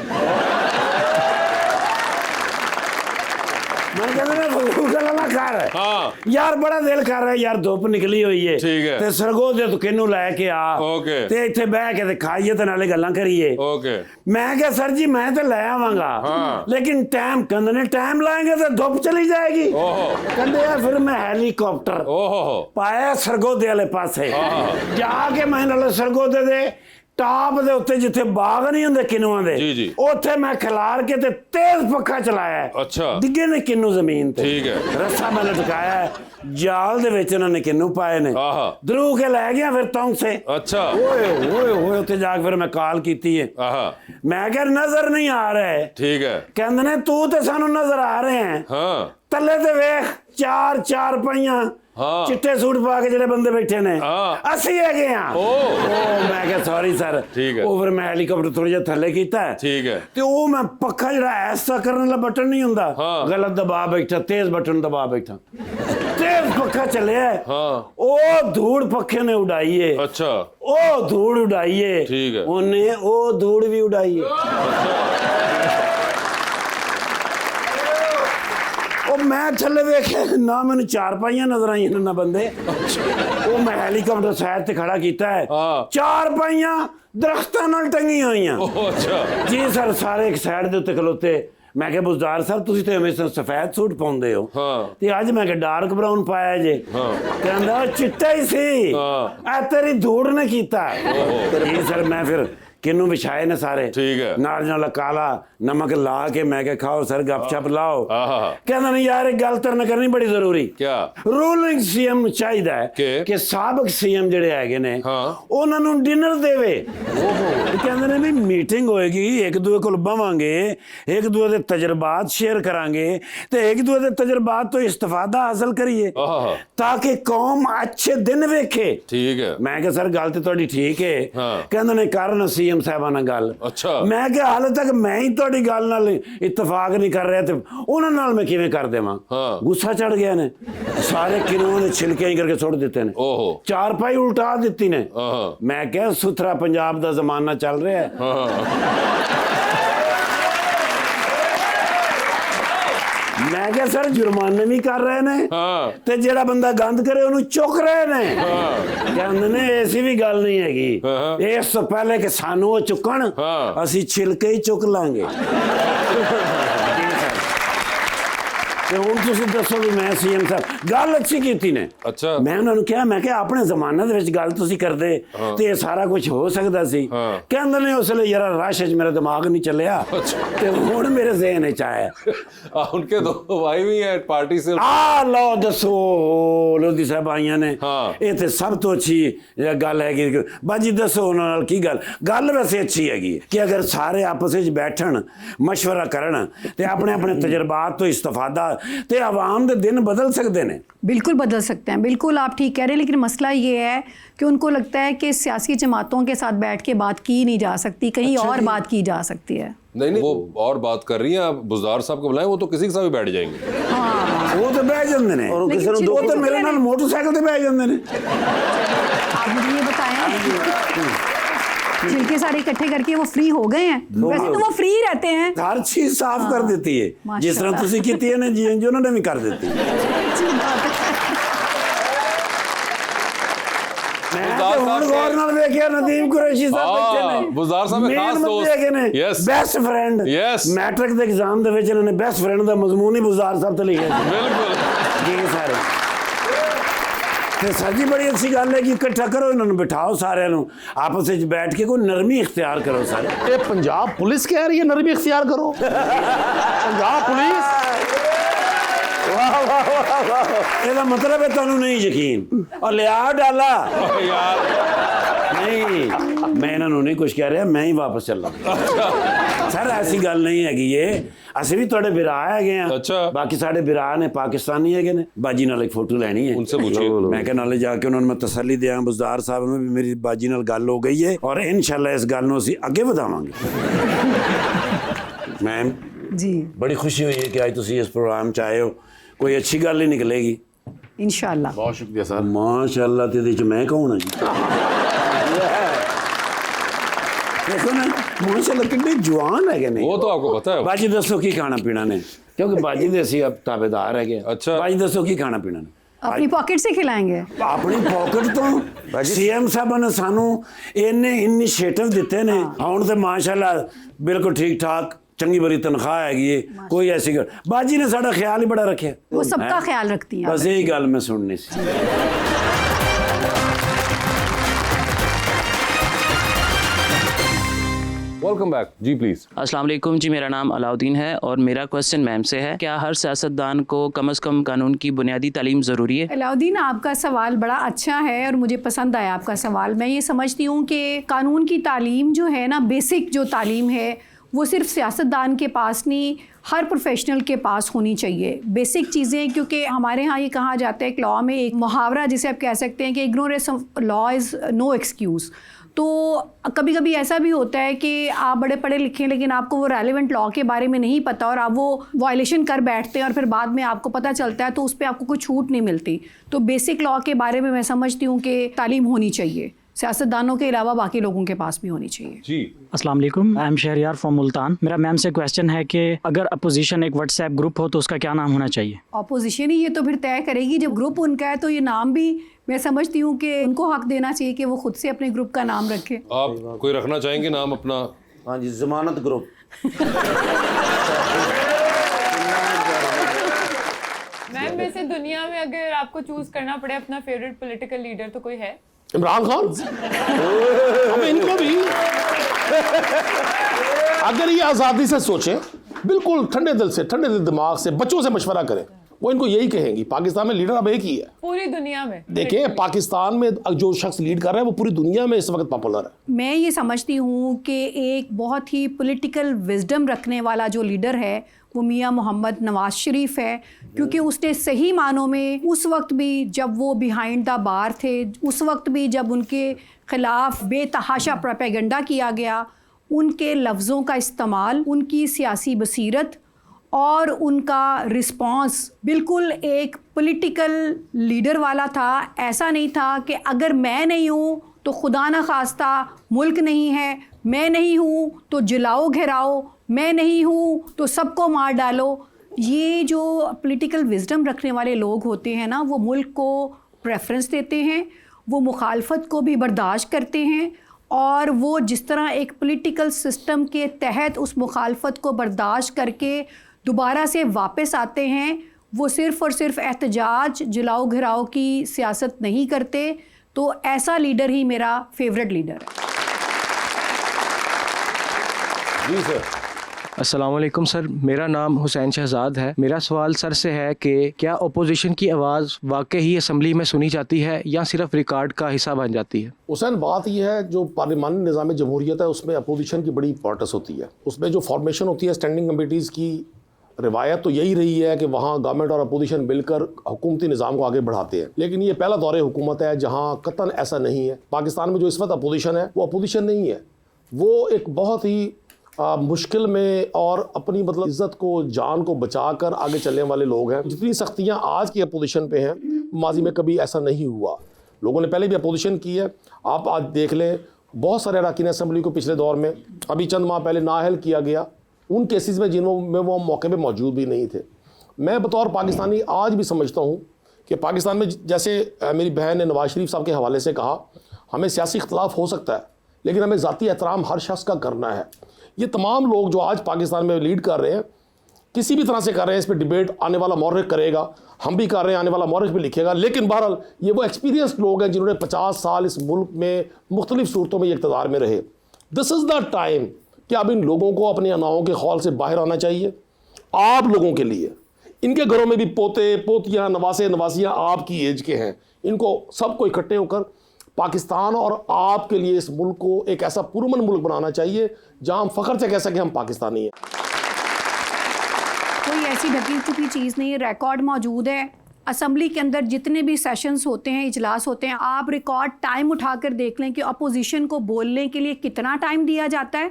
मैं कहता ना गल्ला कर हाँ यार बड़ा दिल कर रहा है यार, धुप निकली हुई है ठीक है ते सरगोदे तो किनू लैके आ ओके ते इत्थे बह के ते खाइए ते नाले गल्लां करिए। ओके मैं क्या सर जी मैं तो ले आवांगा हाँ। लेकिन टाइम कहंदे ने टाइम लाएंगे तो धुप चली जाएगी। ओहो कहंदे यार फिर मैं हेलीकॉप्टर ओहो पाया सरगोदे वाले पासे हाँ। जाके मैं नाले सरगोदे दे टाप दे उत्ते जिथे बाग नहीं हुंदे किनुआं दे जी जी उत्थे मैं खिलार के ते तेज पक्का चलाया है। अच्छा डिगे ने किन्नू जमीन ते ठीक है रस्सा मैं लटकाया है, जाल दे विच उन्होंने किन्नू पाए ने, आहा दरू के लै गया फिर तौं से। अच्छा ओए ओए ओए उत्ते जाके फिर मैं कॉल कीती है। आहा मैं क्या नजर नहीं आ रहे? ठीक है कहंदे ने तू ते सानू नजर आ रहे हैं, हाँ तले ते वेख चार पाइयां हाँ चिट्टे सूट पा के जेडे बंदे बैठे ने हाँ ਅਸੀਂ ਹੈਗੇ ਆ। ओ मैं क्या सॉरी सर ठीक है ਉਹ ਫਿਰ ਮੈਂ ਹੈਲੀਕਾਪਟਰ ਥੋੜਾ ਜਿਹਾ ਥੱਲੇ ਕੀਤਾ ठीक है ਤੇ ਉਹ ਮੈਂ ਪੱਖਾ ਜਿਹੜਾ ਐਸਾ ਕਰਨ ਵਾਲਾ ਬਟਨ ਨਹੀਂ ਹੁੰਦਾ ਹਾਂ। ਗਲਤ ਦਬਾ ਬੈਠਾ, ਤੇਜ਼ ਬਟਨ ਦਬਾ ਬੈਠਾ, ਤੇਜ਼ ਪੱਖਾ ਚੱਲਿਆ हाँ ਉਹ ਧੂੜ ਪੱਖੇ ਨੇ ਉਡਾਈ ਏ, अच्छा ਉਹ ਧੂੜ ਉਡਾਈ ਏ, ठीक है ਉਹਨੇ ਉਹ ਧੂੜ ਵੀ ਉਡਾਈ ਏ। ਉਹ ਮੈਂ ਥੱਲੇ ਵੇਖਿਆ ਨਾ ਮੈਨੂੰ ਚਾਰ ਪਾਈਆਂ ਨਜ਼ਰ ਆਈਆਂ ਨਾ ਬੰਦੇ। ਉਹ ਮੈਂ ਹੈਲੀਕਾਪਟਰ ਸਾਈਡ ਤੇ ਖੜਾ ਕੀਤਾ ਹੈ, ਹਾਂ। ਚਾਰ ਪਾਈਆਂ ਦਰਖਤਾਂ ਨਾਲ ਟੰਗੀਆਂ ਹੋਈਆਂ। ओ अच्छा ਜੀ ਸਰ ਸਾਰੇ ਇੱਕ ਸਾਈਡ ਦੇ ਉੱਤੇ ਖਲੋਤੇ। ਮੈਂ ਕਿਹਾ ਬੁਜ਼ਦਾਰ ਸਾਹਿਬ ਤੁਸੀਂ ਤੇ ਹਮੇਸ਼ਾ ਸਫੈਦ ਸੂਟ ਪਾਉਂਦੇ ਹੋ ਹਾਂ ਤੇ ਅੱਜ ਮੈਂ ਕਿ ਡਾਰਕ ਬਰਾਊਨ ਪਾਇਆ ਜੇ। ਹਾਂ ਕਹਿੰਦਾ ਚਿੱਟਾ ਹੀ ਸੀ, ਹਾਂ। ਆ ਤੇਰੀ ਧੂੜ ਨੇ ਕੀਤਾ। ਜੀ ਸਰ ਮੈਂ ਫਿਰ किन्नू बिछाए ने सारे ठीक है नाल काला नमक ला के मैं क्या खाओ सर गपशप लाओ। आहा कहना नहीं यार एक गल तरन करनी बड़ी जरूरी। क्या रूलिंग सीएम चाहिए कि साबक सीएम जेडे हैगे ने हाँ ਉਹਨਾਂ ਨੂੰ ਡਿਨਰ ਦੇਵੇ। ਕਹਿੰਦੇ ਨੇ ਵੀ ਮੀਟਿੰਗ ਹੋਏਗੀ, ਇੱਕ ਦੂਏ ਕੋਲ ਬਵਾਂਗੇ, ਇੱਕ ਦੂਏ ਦੇ ਤਜਰਬਾਤ ਸ਼ੇਅਰ ਕਰਾਂਗੇ ਤੇ ਇੱਕ ਦੂਏ ਦੇ ਤਜਰਬਾਤ ਤੋਂ ਇਸਤਫਾਦਾ ਹਾਸਲ ਕਰੀਏ आहा ਤਾਂ ਕਿ ਕੌਮ ਅੱਛੇ ਦਿਨ ਵੇਖੇ। ठीक है ਮੈਂ ਕਿਹਾ ਸਰ ਗੱਲ ਤੇ ਤੁਹਾਡੀ ਠੀਕ ਹੈ। ਹਾਂ। ਕਹਿੰਦੇ ਨੇ ਕਰਨ ਸੀਐਮ ਸਾਹਿਬਾਂ ਨਾਲ ਗੱਲ। अच्छा ਮੈਂ ਕਿਹਾ ਹਾਲੇ ਤੱਕ ਮੈਂ ਹੀ ਤੁਹਾਡੀ ਗੱਲ ਨਾਲ ਇਤਫਾਕ ਨਹੀਂ ਕਰ ਰਿਹਾ ਤੇ ਉਹਨਾਂ ਨਾਲ ਮੈਂ ਕਿਵੇਂ ਕਰ ਦੇਵਾਂ। ਹਾਂ ਗੁੱਸਾ ਚੜ ਗਿਆ ਨੇ, ਸਾਰੇ ਕਿਨੂਆਂ ਦੇ ਛਿਲਕੇ ਹੀ ਕਰਕੇ ਸੁੱਟ ਦਿੱਤੇ ਨੇ, ओहो ਚਾਰਪਾਈ ਉਲਟਾ ਦਿੱਤੀ ਨੇ। आहा ਮੈਂ ਕਿਹਾ ਸੁਥਰਾ ਪੰਜਾਬ ਦਾ ਜ਼ਮਾਨਾ ਚੱਲ ਰਿਹਾ ਹੈ। हाँ ਮੈਂ ਕਿਹਾ ਸਰ ਜੁਰਮਾਨੇ ਵੀ ਕਰ ਰਹੇ ਨੇ हाँ ਤੇ ਜਿਹੜਾ ਬੰਦਾ ਗੰਦ ਕਰੇ ਉਹਨੂੰ ਚੁੱਕ ਰਹੇ ਨੇ। हाँ ਕਹਿੰਦੇ ਨੇ ਐਸੀ ਵੀ ਗੱਲ ਨਹੀਂ ਹੈਗੀ, ਹਾਂ। ਇਸ ਤੋਂ ਪਹਿਲੇ ਕਿ ਸਾਨੂੰ ਉਹ ਚੁੱਕਣ ਹਾਂ। ਅਸੀਂ ਛਿਲਕੇ ਹੀ ਚੁੱਕ ਲਾਂਗੇ। ਤੇ ਹੁਣ ਤੁਸੀਂ ਦੱਸੋ ਵੀ ਮੈਂ ਸੀਐਮ ਸਾਹਿਬ ਗੱਲ ਅੱਛੀ ਕੀਤੀ ਨੇ। ਅੱਛਾ। ਮੈਂ ਉਹਨਾਂ ਨੂੰ ਕਿਹਾ, ਮੈਂ ਕਿਹਾ ਆਪਣੇ ਜ਼ਮਾਨੇ ਦੇ ਵਿੱਚ ਗੱਲ ਤੁਸੀਂ ਕਰਦੇ ਤੇ ਇਹ ਸਾਰਾ ਕੁਝ ਹੋ ਸਕਦਾ ਸੀ। ਕਹਿੰਦੇ ਨੇ ਉਸ ਵੇਲੇ ਯਾਰ ਰਸ਼ 'ਚ ਮੇਰਾ ਦਿਮਾਗ ਨਹੀਂ ਚੱਲਿਆ ਤੇ ਹੁਣ ਮੇਰੇ ਜ਼ਿਹਨ 'ਚ ਆਇਆ। उनके दो भाई भी हैं पार्टी से। ਆ ਲਓ ਦੱਸੋ ਲੋਧੀ ਸਾਹਿਬ ਆਈਆਂ ਨੇ। ਹਾਂ। ਇਹ ਤੇ ਸਭ ਤੋਂ ਅੱਛੀ ਗੱਲ ਹੈਗੀ ਕਿ ਬਾਜੀ ਦੱਸੋ ਉਹਨਾਂ ਨਾਲ ਕੀ ਗੱਲ ਵੈਸੇ ਅੱਛੀ ਹੈਗੀ ਕਿ ਅਗਰ ਸਾਰੇ ਆਪਸ ਵਿੱਚ ਬੈਠਣ ਮਸ਼ਵਰਾ ਕਰਨ ਤੇ ਆਪਣੇ ਆਪਣੇ ਤਜਰਬਾਤ ਤੋਂ ਇਸਤਫਾਦਾ ਤੇ आवाम ਦੇ दिन बदल सकते हैं। बिल्कुल बदल सकते हैं, बिल्कुल आप ठीक कह रहे हैं। लेकिन मसला ये है कि उनको लगता है कि सियासी जमातों के साथ बैठ के बात की नहीं जा सकती, कहीं और बात की जा सकती है। नहीं वो और बात कर रही हैं आप, बुज़दार साहब को बुलाएं, वो तो किसी के साथ भी बैठ जाएंगे। वो तो बह जाते हैं और किसी ने दो तो मेरे नाल मोटरसाइकिल ते बह जाते हैं। आप मुझे ये बताएं छिलके सारे इकट्ठे करके वो फ्री हो गए हैं? वैसे तो वो फ्री रहते हैं, हर चीज साफ कर देती है जिस तरह तुसी कीती है ना जी एन जी उन्होंने भी कर देती है। Nadeem Qureshi best friend matric के एग्जाम इन्होंने बेस्ट फ्रेंड का मजमून ही बुज़दार साहब तो लिखा जी सारे। सर जी बड़ी अच्छी गल है कि इकट्ठा करो, इन्होंने बिठाओ सारे आपस में बैठ के कोई नरमी इख्तियार करो सारे। ये पंजाब पुलिस कह रही है नरमी इख्तियार करो। पंजाब पुलिस ਇਹਦਾ ਮਤਲਬ ਹੈ ਤੁਹਾਨੂੰ ਨਹੀਂ ਯਕੀਨ ਔਰ ਲਿਆ ਡਾਲਾ ਯਾਰ ਨਹੀਂ ਮੈਂ ਇਹਨਾਂ ਨੂੰ ਨਹੀਂ ਕੁਝ ਕਹਿ ਰਿਹਾ, ਮੈਂ ਹੀ ਵਾਪਸ ਚੱਲਾਂ। ਸਰ ਐਸੀ ਗੱਲ ਨਹੀਂ ਹੈਗੀ ਇਹ ਅਸੀਂ ਵੀ ਤੁਹਾਡੇ ਵਿਰਾ ਹੈਗੇ ਆ। ਅੱਛਾ। ਬਾਕੀ ਸਾਡੇ ਵਿਰਾ ਨੇ ਪਾਕਿਸਤਾਨੀ ਹੈਗੇ ਨੇ। ਬਾਜੀ ਨਾਲ ਇੱਕ ਫੋਟੋ ਲੈਣੀ ਹੈ उनसे पूछिए। ਮੈਂ ਕਿਹਾ ਨਾਲੇ ਜਾ ਕੇ ਉਹਨਾਂ ਨੂੰ ਮੈਂ ਤਸੱਲੀ ਦਿਆਂ ਬੁਜ਼ਦਾਰ ਸਾਹਿਬ ਨੂੰ ਵੀ ਮੇਰੀ ਬਾਜੀ ਨਾਲ ਗੱਲ ਹੋ ਗਈ ਹੈ ਔਰ ਇਨਸ਼ਾਅੱਲਾ ਇਸ ਗੱਲ ਨੂੰ ਅਸੀਂ ਅੱਗੇ ਵਧਾਵਾਂਗੇ। ਮੈਮ जी बड़ी खुशी हुई है कि आज तुसी इस प्रोग्राम च आए हो, कोई अच्छी गल ही निकलेगी इंशाल्लाह। बहुत शुक्रिया सर। माशाअल्लाह ते इहदे च मैं कौन हां जी देखो ना माशाअल्लाह कितने जवान है कि नहीं। वो तो आपको पता है। बाजी दसो की खाना पीना ने क्योंकि बाजी दे असी अब ताबेदार है। अच्छा। बाजी दसो की खाना पीना ने अपनी पॉकेट से खिलाएंगे। अपनी पॉकेट तो सीएम साहब ने सानू इन्ने इनिशिएटिव दिते ने हुण ते माशाअल्लाह बिल्कुल ठीक ठाक चंगी बड़ी तनख्वाह हैगी है, कोई ऐसी गल बाजी ने साडा ख्याल ही बड़ा रखा। वो सबका ख्याल रखती हैं। बस यही गल मैं सुननी सी। Welcome back ji please. अस्सलाम वालेकुम जी, मेरा नाम अलाउद्दीन है और मेरा क्वेश्चन मैम से है, क्या हर सियासतदान को कम से कम कानून की बुनियादी तालीम ज़रूरी है? अलाउद्दीन आपका सवाल बड़ा अच्छा है और मुझे पसंद आया आपका सवाल। मैं ये समझती हूँ कि कानून की तालीम जो है ना, बेसिक जो तालीम है वो सिर्फ सियासतदान के पास नहीं, हर प्रोफेशनल के पास होनी चाहिए बेसिक चीज़ें। क्योंकि हमारे यहाँ ये कहा जाता है कि लॉ में एक मुहावरा जिसे आप कह सकते हैं कि ignorance of law is no excuse. तो कभी कभी ऐसा भी होता है कि आप बड़े पढ़े लिखे लेकिन आपको वो रेलेवेंट लॉ के बारे में नहीं पता और आप वो वायलेशन कर बैठते हैं और फिर बाद में आपको पता चलता है तो उस पर आपको कोई छूट नहीं मिलती। तो बेसिक लॉ के बारे में मैं समझती हूँ कि तालीम होनी चाहिए, सियासतदानों के अलावा बाकी लोगों के पास भी होनी चाहिए। जी अस्सलाम वालेकुम, I am Shehryar from Multan. मेरा मैम से क्वेश्चन है कि अगर अपोजिशन एक व्हाट्सएप ग्रुप हो तो उसका क्या नाम होना चाहिए? ऑपोजिशन ही ये तो फिर तय करेगी। जब ग्रुप उनका है तो ये नाम भी मैं समझती हूँ कि उनको हक देना चाहिए कि वो खुद से अपने ग्रुप का नाम रखें। आप कोई रखना चाहेंगे नाम अपना? हाँ जी, जमानत ग्रुप। मैम वैसे दुनिया में अगर आपको चूज करना पड़े अपना फेवरेट पॉलिटिकल लीडर तो कोई है? इमरान खान। अब इनको भी अगर ये आज़ादी से सोचें, बिल्कुल ठंडे दिल से, ठंडे दिमाग से, बच्चों से मशवरा करें, वो इनको यही कहेंगी। पाकिस्तान में लीडर अब एक ही है पूरी दुनिया में। देखिए पाकिस्तान में जो शख्स लीड कर रहा है वो पूरी दुनिया में इस वक्त पॉपुलर है। मैं ये समझती हूँ कि एक बहुत ही पॉलिटिकल विजडम रखने वाला जो लीडर है वो मियाँ मोहम्मद नवाज शरीफ है। क्योंकि उसने सही मानों में उस वक्त भी जब वो बिहाइंड द बार थे, उस वक्त भी जब उनके ख़िलाफ़ बेतहाशा प्रोपेगेंडा किया गया, उनके लफ्ज़ों का इस्तेमाल, उनकी सियासी बसीरत और उनका रिस्पॉन्स बिल्कुल एक पॉलिटिकल लीडर वाला था। ऐसा नहीं था कि अगर मैं नहीं हूँ तो खुदा न खास्ता मुल्क नहीं है, मैं नहीं हूँ तो जलाओ घिराओ, मैं नहीं हूँ तो सबको मार डालो। ये जो पॉलिटिकल विजडम रखने वाले लोग होते हैं ना, वो मुल्क को प्रेफरेंस देते हैं, वो मुखालफत को भी बर्दाश्त करते हैं और वो जिस तरह एक पॉलिटिकल सिस्टम के तहत उस मुखालफत को बर्दाश्त करके दोबारा से वापस आते हैं, वो सिर्फ़ और सिर्फ एहतजाज जलाओ घिराओ की सियासत नहीं करते, तो ऐसा लीडर ही मेरा फेवरेट लीडर है। जी सर। अस्सलाम वालेकुम सर, मेरा नाम हुसैन शहजाद है। मेरा सवाल सर से है कि क्या अपोजिशन की आवाज़ वाकई ही असम्बली में सुनी जाती है या सिर्फ रिकॉर्ड का हिस्सा बन जाती है? हुसैन, बात यह है जो पार्लिमानी निज़ाम जमहूरियत है उसमें अपोजिशन की बड़ी इंपॉर्टेंस होती है। उसमें जो फॉर्मेशन होती है स्टैंडिंग कमेटीज़ की, रिवायत तो यही रही है कि वहाँ गवर्नमेंट और अपोजिशन मिलकर हुकूमती निज़ाम को आगे बढ़ाते हैं, लेकिन ये पहला दौर हुकूमत है जहाँ कतन ऐसा नहीं है। पाकिस्तान में जो इस वक्त अपोजिशन है वो अपोजिशन नहीं है, वो एक बहुत ही मुश्किल में और अपनी मतलब इज़्ज़त को, जान को बचा कर आगे चलने वाले लोग हैं। जितनी सख्तियाँ आज की अपोजिशन पे हैं, माजी में कभी ऐसा नहीं हुआ। लोगों ने पहले भी अपोजिशन की है। आप आज देख लें, बहुत सारे अरकान असम्बली को पिछले दौर में, अभी चंद माह पहले नाअहल किया गया उन केसेस में जिनमें वो मौके पे मौजूद भी नहीं थे। मैं बतौर पाकिस्तानी आज भी समझता हूँ कि पाकिस्तान में, जैसे मेरी बहन ने नवाज शरीफ साहब के हवाले से कहा, हमें सियासी इख्तलाफ हो सकता है लेकिन हमें ज़ाती एहतराम हर शख्स का करना है। ये तमाम लोग जो आज पाकिस्तान में लीड कर रहे हैं, किसी भी तरह से कर रहे हैं, इस पर डिबेट आने वाला मौरख करेगा, हम भी कर रहे हैं, आने वाला मौरख भी लिखेगा, लेकिन बहरहाल ये वो एक्सपीरियंस लोग हैं जिन्होंने 50 साल इस मुल्क में मुख्तलिफ सूरतों में इक़्तिदार में रहे। दिस इज़ द टाइम कि अब इन लोगों को अपने अनाओं के खौल से बाहर आना चाहिए। आप लोगों के लिए, इनके घरों में भी पोते पोतियाँ नवासे नवासियाँ आपकी एज के हैं, इनको सबको इकट्ठे होकर पाकिस्तान और आपके लिए इस मुल्क को एक ऐसा पुरअमन मुल्क बनाना चाहिए जहां हम फ़ख्र से कह सकें हम पाकिस्तानी हैं। कोई ऐसी ढकी छुपी चीज़ नहीं है, रिकॉर्ड मौजूद है। असम्बली के अंदर जितने भी सेशंस होते हैं, इजलास होते हैं, आप रिकॉर्ड टाइम उठाकर देख लें कि अपोजिशन को बोलने के लिए कितना टाइम दिया जाता है।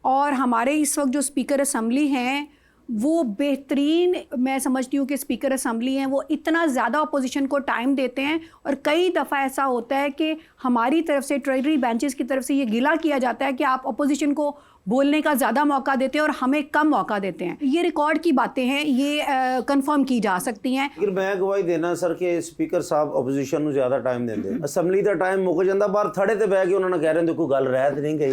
और हमारे इस वक्त जो स्पीकर असम्बली हैं वो बेहतरीन, मैं समझती हूँ कि स्पीकर असम्बली हैं, वो इतना ज़्यादा अपोजिशन को टाइम देते हैं। और कई दफ़ा ऐसा होता है कि हमारी तरफ से, ट्रेजरी बेंचेस की तरफ से ये गिला किया जाता है कि आप अपोजिशन को बोलने का ज़्यादा मौका देते हैं और हमें कम मौका देते हैं। ये रिकॉर्ड की बातें हैं, ये कंफर्म की जा सकती हैं। लेकिन मैं गवाही देना सर कि स्पीकर साहब अपोजिशन ਨੂੰ ज़्यादा टाइम देंगे। असम्बली का टाइम मुक जाता, बाहर थड़े ते बह के उन्होंने कह रहे कोई गल रह नहीं गई।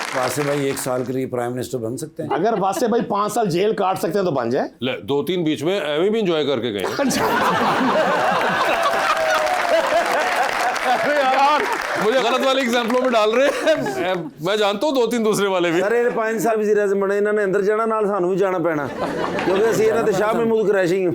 वासे भाई 1 साल के लिए प्राइम मिनिस्टर बन सकते हैं? अगर वासे भाई 5 साल जेल काट सकते हैं तो बन जाए। 2-3 बीच में एवं भी इंजॉय करके गए। अरे यार, मुझे गलत वाले एग्जाम्पलों में डाल रहे हैं। मैं जानता हूँ 2-3 दूसरे वाले भी। सर ये 5 साल वज़ीर आज़म बने, इन्होंने अंदर जाना, नाल सानू भी जाना पैना, क्योंकि असं इन्हों के शाह महमूद क्रैशिंग।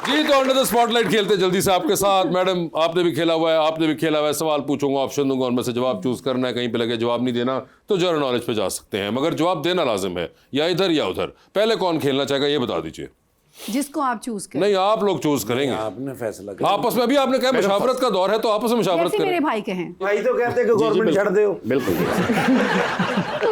जी, तो अंडर द स्पॉटलाइट खेलते जल्दी से आपके साथ। मैडम, आपने भी खेला हुआ है, आपने भी खेला हुआ है। सवाल पूछूंगा, ऑप्शन दूंगा, उनमें से जवाब चूज करना है। कहीं पे लगे जवाब नहीं देना तो जनरल नॉलेज पे जा सकते हैं, मगर जवाब देना लाजिम है, या इधर या उधर। पहले कौन खेलना चाहेगा ये बता दीजिए। जिसको आप चूज करें। नहीं, आप लोग चूज करेंगे, आपने फैसला किया। आपस में। अभी आपने कहा मुशावरत का दौर है तो आपस में मुशावरत कैसे मेरे करें। भाई के हैं? भाई तो कहते हैं कि गवर्नमेंट छड़ दो। बिल्कुल।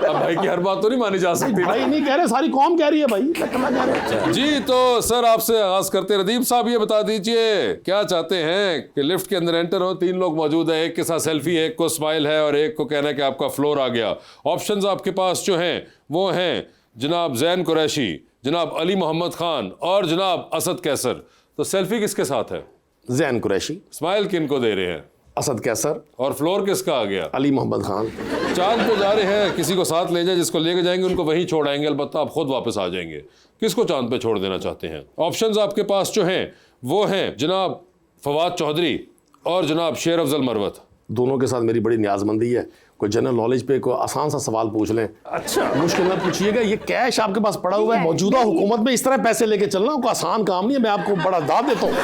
अब भाई की हर बात तो नहीं मानी जा सकती। भाई नहीं कह रहे, सारी कौम कह रही है भाई, कह रहे हैं। जी, तो सर आपसे आगाज करते। रदीप साहब, ये बता दीजिए क्या चाहते हैं कि लिफ्ट के अंदर एंटर हो, 3 लोग मौजूद है, एक के साथ सेल्फी, एक को स्माइल है और एक को कहना है कि आपका फ्लोर आ गया। ऑप्शंस आपके पास जो हैं वो हैं जनाब जैन कुरैशी, जनाब अली मोहम्मद खान और जनाब असद कैसर। तो सेल्फी किसके साथ है? जैन कुरैशी। स्माइल किन को दे रहे हैं? असद कैसर। और फ्लोर किसका आ गया? अली मोहम्मद खान। चांद पे जा रहे हैं, किसी को साथ ले जाए, जिसको लेके जाएंगे उनको वहीं छोड़ आएंगे, अलबत्ता आप खुद वापस आ जाएंगे। किसको चांद पे छोड़ देना चाहते हैं? ऑप्शंस आपके पास जो हैं वो हैं जनाब फवाद चौधरी और जनाब शेर अफजल मरवत। दोनों के साथ मेरी बड़ी न्याजमंदी है, कोई जनरल नॉलेज पे कोई आसान सा सवाल पूछ लें। अच्छा, मुश्किल ना पूछिएगा। ये कैश आपके पास पड़ा हुआ है, मौजूदा हुकूमत में इस तरह पैसे लेके चलना कोई आसान काम नहीं है। मैं आपको बड़ा दाद देता हूँ।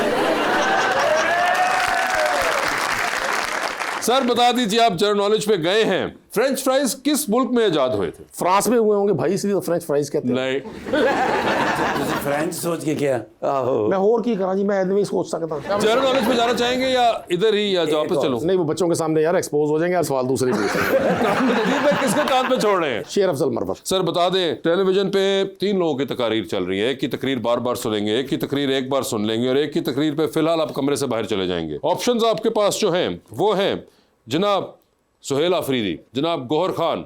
सर बता दीजिए, आप जनरल नॉलेज पे गए हैं, फ्रेंच फ्राइज किस मुल्क में इजाद हुए थे? फ्रांस में हुए होंगे भाई, इसलिए तो फ्रेंच फ्राइज कहते हैं। नहीं, फ्रेंच सोच के क्या? मैं और की करा जी, मैं आदमी सोच सकता हूँ। जनरल नॉलेज पे जाना चाहेंगे या इधर ही, या वापस चलो? नहीं, वो बच्चों के सामने यार एक्सपोज हो जाएंगे यार, सवाल दूसरे किसको चांद पे छोड़ रहे हैं? शेर अफजल मरवत। सर बता दें, टेलीविजन पे 3 लोगों की तकारीर चल रही है। एक की तकरीर बार बार सुनेंगे, एक की तकरीर एक बार सुन लेंगे और एक की तकरीर पे फिलहाल आप कमरे से बाहर चले जाएंगे। ऑप्शंस आपके पास जो हैं वो हैं जनाब सुहेल आफरीदी, जनाब गौहर खान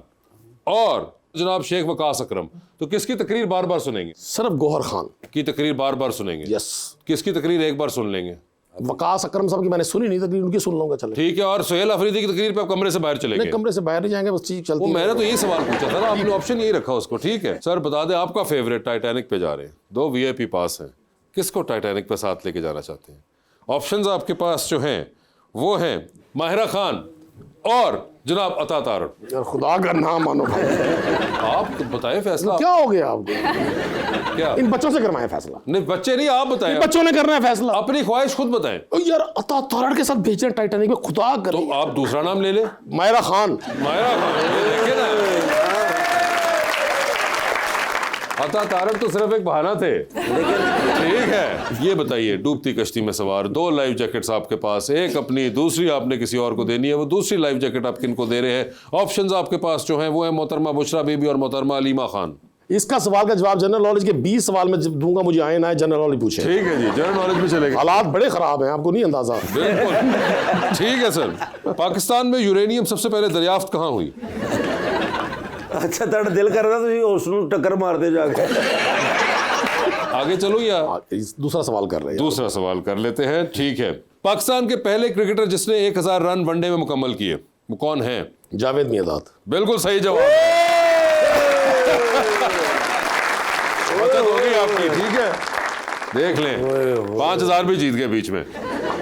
और जनाब शेख वकास अकरम। तो किसकी तकरीर बार बार सुनेंगे? सिर्फ गौहर खान की तकरीर बार बार सुनेंगे। यस। किसकी तकरीर एक बार सुन लेंगे? वकास अकरम साहब की मैंने सुनी नहीं, तकरीर उनकी सुन लूंगा चले। ठीक है, और सुहेल अफरीदी की तकरीर पे आप कमरे से बाहर चले नहीं, गए? कमरे से बाहर नहीं जाएंगे, बस चीज चलती वो है। मैंने तो यही सवाल पूछा था ना, आपने ऑप्शन यही रखा उसको। ठीक है सर, बता दें आपका फेवरेट टाइटैनिक पे जा रहे हैं, 2 VIP पास हैं, किसको टाइटैनिक पे साथ लेके जाना चाहते हैं? ऑप्शंस आपके पास जो हैं वो हैं माहिरा खान और जनाब अता तारड़। यार खुदा का नाम मानो, आप तो बताएं फैसला। क्या हो गया आपको? क्या इन बच्चों से करवाएं फैसला? नहीं, बच्चे नहीं, आप बताएं, बच्चों ने करना है फैसला, अपनी ख्वाहिश खुद बताएं। ओ यार अता तारड़ के साथ भेज रहे हैं टाइटैनिक में, खुदा कर। तो आप दूसरा नाम ले ले, माहिरा खान। माहिरा खान, ये देखिए ना, अता तारड़ तो सिर्फ एक बहाना थे, लेकिन ठीक है। ये बताइए, डूबती कश्ती में सवार, 2 लाइफ जैकेट्स आपके पास, एक अपनी, दूसरी आपने किसी और को देनी है, वो दूसरी लाइफ जैकेट आप किनको दे रहे हैं? ऑप्शंस आपके पास जो हैं वो है मोहतरमा बुशरा बीबी और मोहतरमा अलीमा खान। इसका सवाल का जवाब जनरल नॉलेज के 20 सवाल में दूंगा, मुझे आए ना आए जनरल नॉलेज पूछे। ठीक है जी, जनरल नॉलेज में चलेगा। हालात बड़े खराब हैं, आपको नहीं अंदाजा। बिल्कुल ठीक है सर। पाकिस्तान में यूरेनियम सबसे पहले दरियाफ्त कहाँ हुई? अच्छा, तेरा दिल कर रहा तुझे उसਨੂੰ टक्कर मार दे जाके। आगे चलो या दूसरा सवाल कर रहे हैं? दूसरा सवाल कर लेते हैं। ठीक है, पाकिस्तान के पहले क्रिकेटर जिसने 1000 रन वनडे में मुकम्मल किए वो कौन है? जावेद मियांदाद। बिल्कुल सही जवाब, बचत हो गई आपकी। ठीक है, देख लें 5000 भी जीत गए बीच में।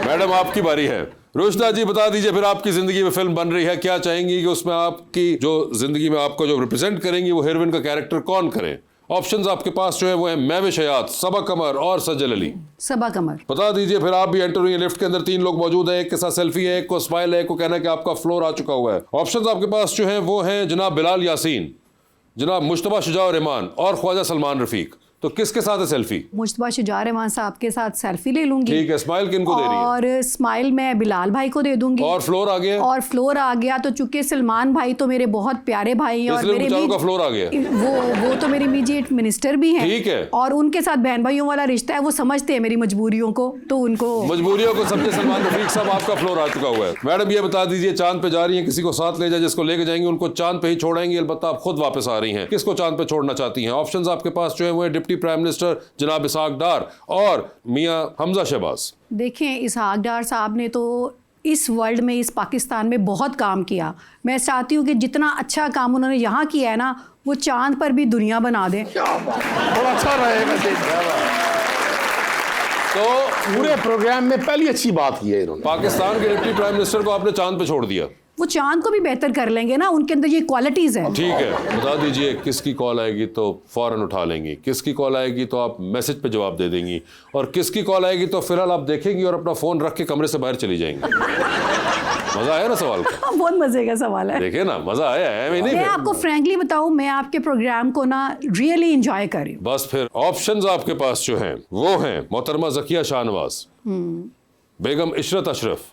मैडम आपकी बारी है। रोशना जी बता दीजिए, फिर आपकी जिंदगी में फिल्म बन रही है, क्या चाहेंगी कि उसमें आपकी जो जिंदगी में आपको जो रिप्रेजेंट करेंगी वो हीरोइन का कैरेक्टर कौन करे? ऑप्शंस आपके पास जो है वो है महविश हयात, सबा कमर और सज्जल अली। सबा कमर। बता दीजिए फिर आप भी एंटर हुई हैं। लिफ्ट के अंदर 3 लोग मौजूद हैं, एक के साथ सेल्फी है, एक को स्माइल है, एक को कहना है कि आपका फ्लोर आ चुका हुआ है। ऑप्शंस आपके पास जो है वो है जनाब बिलाल यासीन, जनाब मुश्तबा शुजा रहमान और ख्वाजा सलमान रफीक। तो किसके साथ है सेल्फी? मुश्तबा शुजा रहमान साहब के साथ सेल्फी ले लूंगी। ठीक है, स्माइल किनको दे रही है? और स्माइल मैं बिलाल भाई को दे दूंगी। और फ्लोर आ गया? और फ्लोर आ गया तो चूंकि सलमान भाई तो मेरे बहुत प्यारे भाई हैं और मेरे भी का फ्लोर आ गया। वो तो मेरे इमीडिएट मिनिस्टर भी हैं। ठीक है। और उनके साथ बहन भाइयों वाला रिश्ता है, वो समझते हैं मेरी मजबूरियों को, तो उनको मजबूरियों को समझे सलमान रफीक साहब, आपका फ्लोर आ चुका हुआ है। मैडम ये बता दीजिए, चांद पे जा रही हैं, किसी को साथ ले जाए, जिसको लेके जाएंगे उनको चांद पे ही छोड़ेंगे, अलबत्ता आप खुद वापस आ रही हैं, किसको चांद पे छोड़ना चाहती हैं? ऑप्शंस आपके पास जो है वो है डिप्टी प्राइम मिनिस्टर जनाब इसहाक डार और मियां हमजा शहबाज। देखें, इसहाक डार साहब ने तो इस वर्ल्ड में, इस पाकिस्तान में बहुत काम किया। मैं चाहती हूँ कि जितना अच्छा काम उन्होंने यहाँ किया है ना, वो चांद पर भी दुनिया बना दें। बड़ा अच्छा रहेगा। तो पूरे प्रोग्राम में पहली अच्छी बात की है इन्होंने, पाकिस्तान के डिप्टी प्राइम मिनिस्टर को आपने चांद पे छोड़ दिया। वो चांद को भी बेहतर कर लेंगे ना, उनके अंदर ये क्वालिटीज हैं। ठीक है, बता दीजिए किसकी कॉल आएगी तो फौरन उठा लेंगी, किसकी कॉल आएगी तो आप मैसेज पे जवाब दे देंगी, और किसकी कॉल आएगी तो फिलहाल आप देखेंगी और अपना फोन रख के कमरे से बाहर चली जाएंगी। मजा आया ना सवाल का? बहुत मजे का सवाल है। देखिए ना, मजा आया है। मैं आपको फ्रैंकली बताऊं, मैं आपके प्रोग्राम को ना रियली एंजॉय कर रही हूं। बस फिर ऑप्शंस आपके पास जो हैं वो हैं मोहतरमा जकिया शाहनवाज, बेगम इशरत अशरफ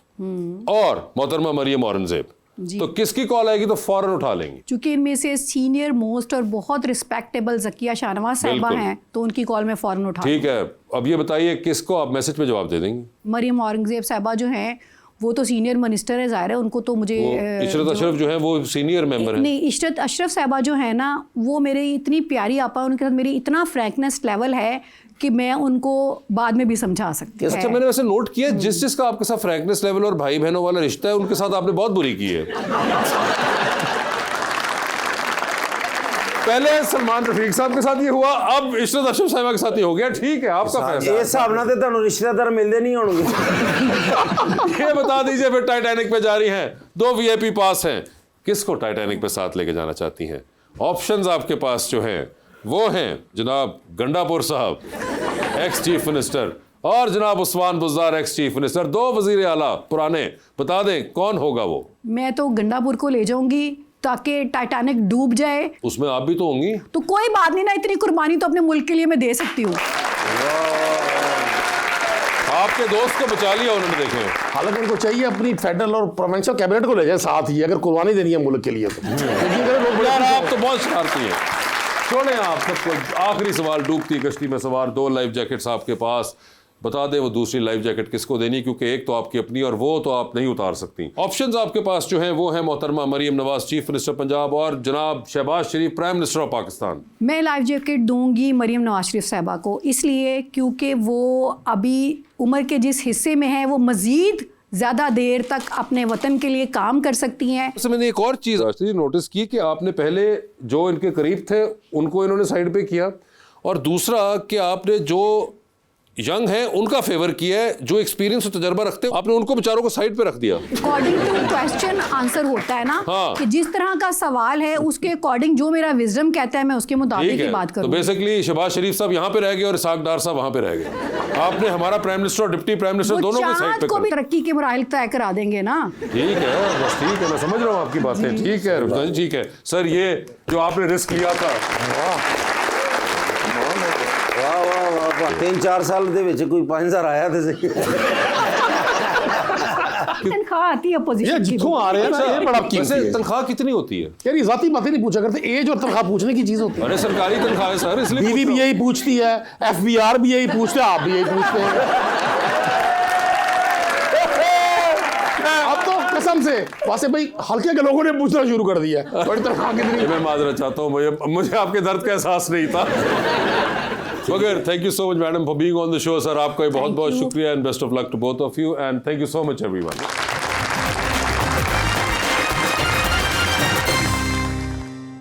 और मोहतरमा मरियम औरंगजेब। तो किसकी कॉल आएगी तो फौरन उठा लेंगे? चूंकि इनमें से सीनियर मोस्ट और बहुत रिस्पेक्टेबल जकिया शाहनवाज साहिबा हैं, तो उनकी कॉल में फौरन उठा। ठीक है, अब ये बताइए किसको आप मैसेज पे जवाब दे देंगी? मरियम औरंगजेब साहिबा जो हैं वो तो सीनियर मिनिस्टर है, ज़ाहिर है उनको तो मुझे। इशरत अशरफ जो है वो सीनियर मेंबर है। नहीं, इशरत अशरफ साहिबा जो है ना, वो मेरे इतनी प्यारी आपा, उनके साथ मेरी इतना फ्रैंकनेस लेवल है कि मैं उनको बाद में भी समझा सकती हूँ। अच्छा, मैंने वैसे नोट किया जिस जिसका आपके साथ फ्रैंकनेस लेवल और भाई बहनों वाला रिश्ता है, उनके साथ आपने बहुत बुरी की है। पहले सलमान रफीक साहब के साथ ये हुआ, अब इशरत अशरफ साहिबा के साथ ये हो गया। ठीक है, आपका फैसला। ये हिसाब ना तो रिश्तेदार मिलते नहीं होंगे। ये बता दीजिए फिर टाइटैनिक पे जा रही हैं, 2 VIP पास हैं, किसको टाइटैनिक पे साथ लेके जाना चाहती हैं? ऑप्शंस आपके पास जो हैं वो हैं जनाब गंडापुर साहब, एक्स चीफ मिनिस्टर, और जनाब Usman Buzdar, ex chief minister, 2 वजीर आला पुराने। बता दें कौन होगा वो? मैं तो गंडापुर को ले जाऊंगी ताकि टाइटैनिक डूब जाए। उसमें आप भी तो होंगी। तो कोई बात नहीं ना, इतनी कुर्बानी तो अपने मुल्क के लिए मैं दे सकती हूँ। आपके दोस्त को बचा लिया उन्होंने, देखे। हालांकि उनको चाहिए अपनी फेडरल और प्रोविंशियल कैबिनेट को ले जाए साथ ही, अगर कुर्बानी देनी है मुल्क के लिए तो। यार आप तो बहुत शरारती हैं, छोड़ें आप सब कुछ। आखिरी सवाल, डूबती कश्ती में सवार, 2 लाइफ जैकेट्स आपके पास, बता दें वो दूसरी लाइफ जैकेट किसको देनी, क्योंकि एक तो आपकी अपनी और वो तो आप नहीं उतार सकती। ऑप्शंस आपके पास जो हैं वो है मोहतरमा मरीम नवाज चीफ मिनिस्टर पंजाब और जनाब शहबाज शरीफ प्राइम मिनिस्टर ऑफ पाकिस्तान। मैं लाइफ जैकेट दूंगी मरीम नवाज शरीफ साहबा को, इसलिए क्योंकि वो अभी उम्र के जिस हिस्से में है वो मज़ीद ज़्यादा देर तक अपने वतन के लिए काम कर सकती हैं। मैंने एक और चीज़ नोटिस की कि आपने पहले जो इनके करीब थे उनको इन्होंने साइड पे किया, और दूसरा कि आपने जो यंग है उनका फेवर किया है, जो एक्सपीरियंस और तजर्बा रखते हैं आपने उनको बेचारों को साइड पे रख दिया। अकॉर्डिंग टू क्वेश्चन आंसर होता है ना, हाँ। कि जिस तरह का सवाल है उसके अकॉर्डिंग जो मेरा विजडम कहता है मैं उसके मुताबिक ही बात तो करूँ। बेसिकली शहबाज शरीफ साहब यहाँ पे रह गए और इसाक डार साहब वहाँ पे रह गए। आपने हमारा प्राइम मिनिस्टर और डिप्टी प्राइम मिनिस्टर दोनों को साइड पे को कर भी तरक्की के मराहिल तय करा देंगे ना। ठीक है, बस ठीक है, मैं समझ रहा हूँ आपकी बातें। ठीक है रुफ़ा जी, ठीक है सर, ये जो आपने रिस्क लिया था, 3-4 साल ਦੇ ਵਿੱਚ ਕੋਈ 5000 आया थे सही। तनख्वाह आती है ये अपोजिशन की। जितों आ रहे हैं ना, ये बड़ा कीमती वैसे है। तनख्वाह कितनी होती है? यार ये जाती बातें नहीं पूछा करते, एज और तनख्वाह पूछने की चीज होती है। अरे सरकारी तनख्वाह है सर, इसलिए बीवी भी यही पूछती है, FBR भी यही पूछते हैं, आप भी यही पूछते हैं। अब तो कसम से वैसे भाई हल्के के लोगों ने पूछना शुरू कर दिया है, बड़ी तनख्वाह कितनी। मैं माजरत चाहता हूँ, मुझे आपके दर्द का एहसास नहीं था। मगर thank you so much madam for being on the show. Sir आपका बहुत बहुत शुक्रिया and best of luck to both of you and thank you so much everyone.